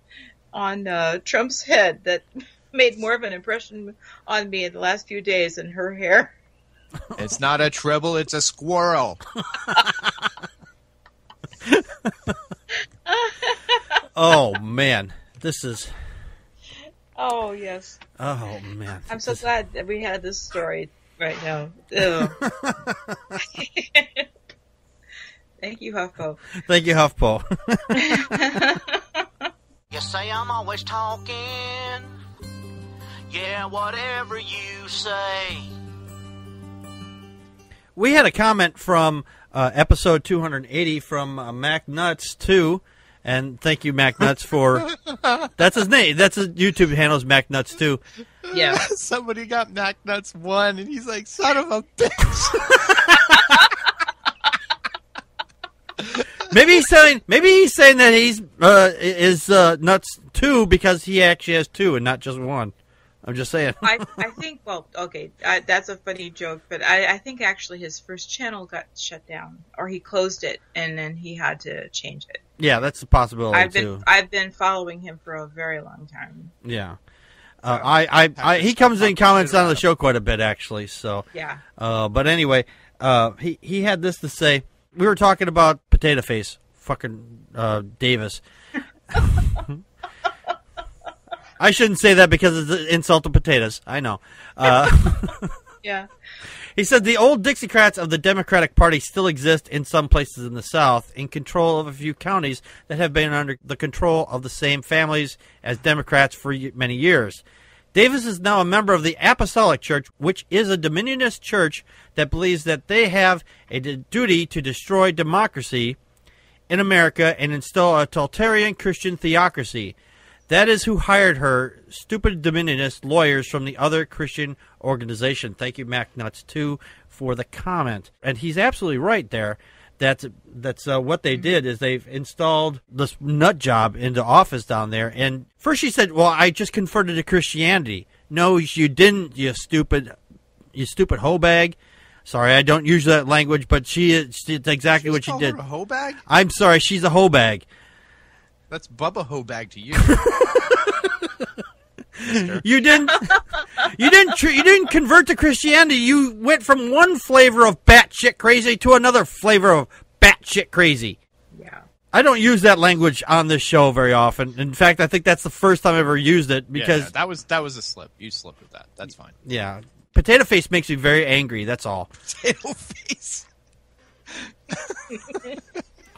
[SPEAKER 5] Trump's head that made more of an impression on me in the last few days than her hair.
[SPEAKER 4] It's not a tribble, it's a squirrel.
[SPEAKER 1] Oh, man. This is...
[SPEAKER 5] Oh, yes.
[SPEAKER 1] Oh, man.
[SPEAKER 5] I'm so glad that we had this story right now. Ew. Thank you, HuffPo.
[SPEAKER 1] Thank you, HuffPo.
[SPEAKER 11] You say I'm always talking. Yeah, whatever you say.
[SPEAKER 1] We had a comment from episode 280 from Mac Nuts 2. And thank you, Mac Nuts, for... That's his name. That's his YouTube handle is Mac Nuts 2.
[SPEAKER 5] Yeah.
[SPEAKER 4] Somebody got Mac Nuts 1, and he's like, son of a bitch.
[SPEAKER 1] Maybe he's saying that he's is Nuts 2 because he actually has 2 and not just 1. I'm just saying.
[SPEAKER 5] I think, well, okay, that's a funny joke, but I think actually his first channel got shut down, or he closed it, and then he had to change it.
[SPEAKER 1] Yeah, that's a possibility, too.
[SPEAKER 5] I've been following him for a very long time.
[SPEAKER 1] Yeah. He comes in comments on the show quite a bit, actually, so.
[SPEAKER 5] Yeah.
[SPEAKER 1] But anyway, he had this to say. We were talking about Potato Face, fucking Davis. I shouldn't say that because it's an insult to potatoes. I know.
[SPEAKER 5] Yeah.
[SPEAKER 1] He said the old Dixiecrats of the Democratic Party still exist in some places in the South, in control of a few counties that have been under the control of the same families as Democrats for many years. Davis is now a member of the Apostolic Church, which is a dominionist church that believes that they have a duty to destroy democracy in America and install a totalitarian Christian theocracy. That is who hired her, stupid dominionist lawyers from the other Christian organization. Thank you, MacNuts2, for the comment. And he's absolutely right there. That's what they did is they've installed this nut job into office down there. And first she said, well, I just converted to Christianity. No, you didn't, you stupid hoe bag. Sorry, I don't use that language, but it's exactly what she did.
[SPEAKER 4] Her a hoe bag?
[SPEAKER 1] I'm sorry, she's a hoe bag.
[SPEAKER 4] That's Bubba hoe bag to you.
[SPEAKER 1] You didn't convert to Christianity. You went from one flavor of batshit crazy to another flavor of batshit crazy.
[SPEAKER 5] Yeah.
[SPEAKER 1] I don't use that language on this show very often. In fact, I think that's the first time I ever used it because
[SPEAKER 4] that was a slip. You slipped with that. That's fine.
[SPEAKER 1] Yeah. Potato Face makes me very angry, that's all.
[SPEAKER 4] Potato Face.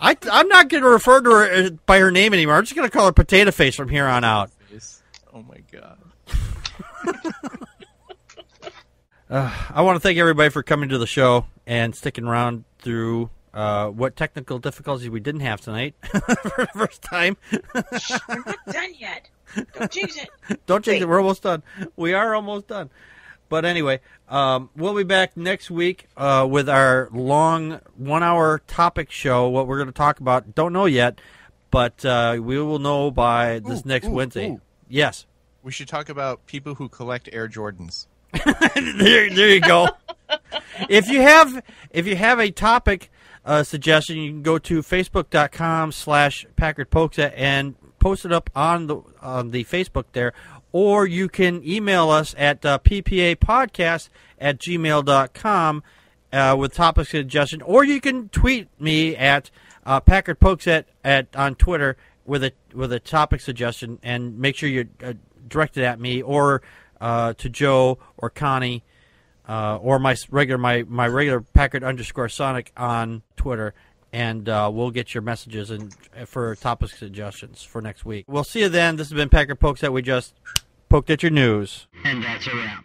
[SPEAKER 1] I'm not going to refer to her by her name anymore. I'm just going to call her Potato Face from here on out.
[SPEAKER 4] Oh, my God.
[SPEAKER 1] I want to thank everybody for coming to the show and sticking around through what technical difficulties we didn't have tonight for the first time.
[SPEAKER 5] We're not done yet. Don't jinx it.
[SPEAKER 1] Don't jinx it. We're almost done. We are almost done. But anyway, we'll be back next week with our long 1-hour topic show. What we're going to talk about, don't know yet, but we will know by this next Wednesday.
[SPEAKER 4] Ooh.
[SPEAKER 1] Yes.
[SPEAKER 4] We should talk about people who collect Air Jordans.
[SPEAKER 1] there you go. If you have a topic suggestion, you can go to facebook.com/Packard Pokes At and post it up on the Facebook there. Or you can email us at ppapodcast@gmail.com with topic suggestion. Or you can tweet me at Packard Pokes At on Twitter with a topic suggestion, and make sure you direct it at me or to Joe or Connie or my regular Packard_Sonic on Twitter. And we'll get your messages and for topic suggestions for next week. We'll see you then. This has been Packard Pokes At. We just poked at your news.
[SPEAKER 12] And that's a wrap.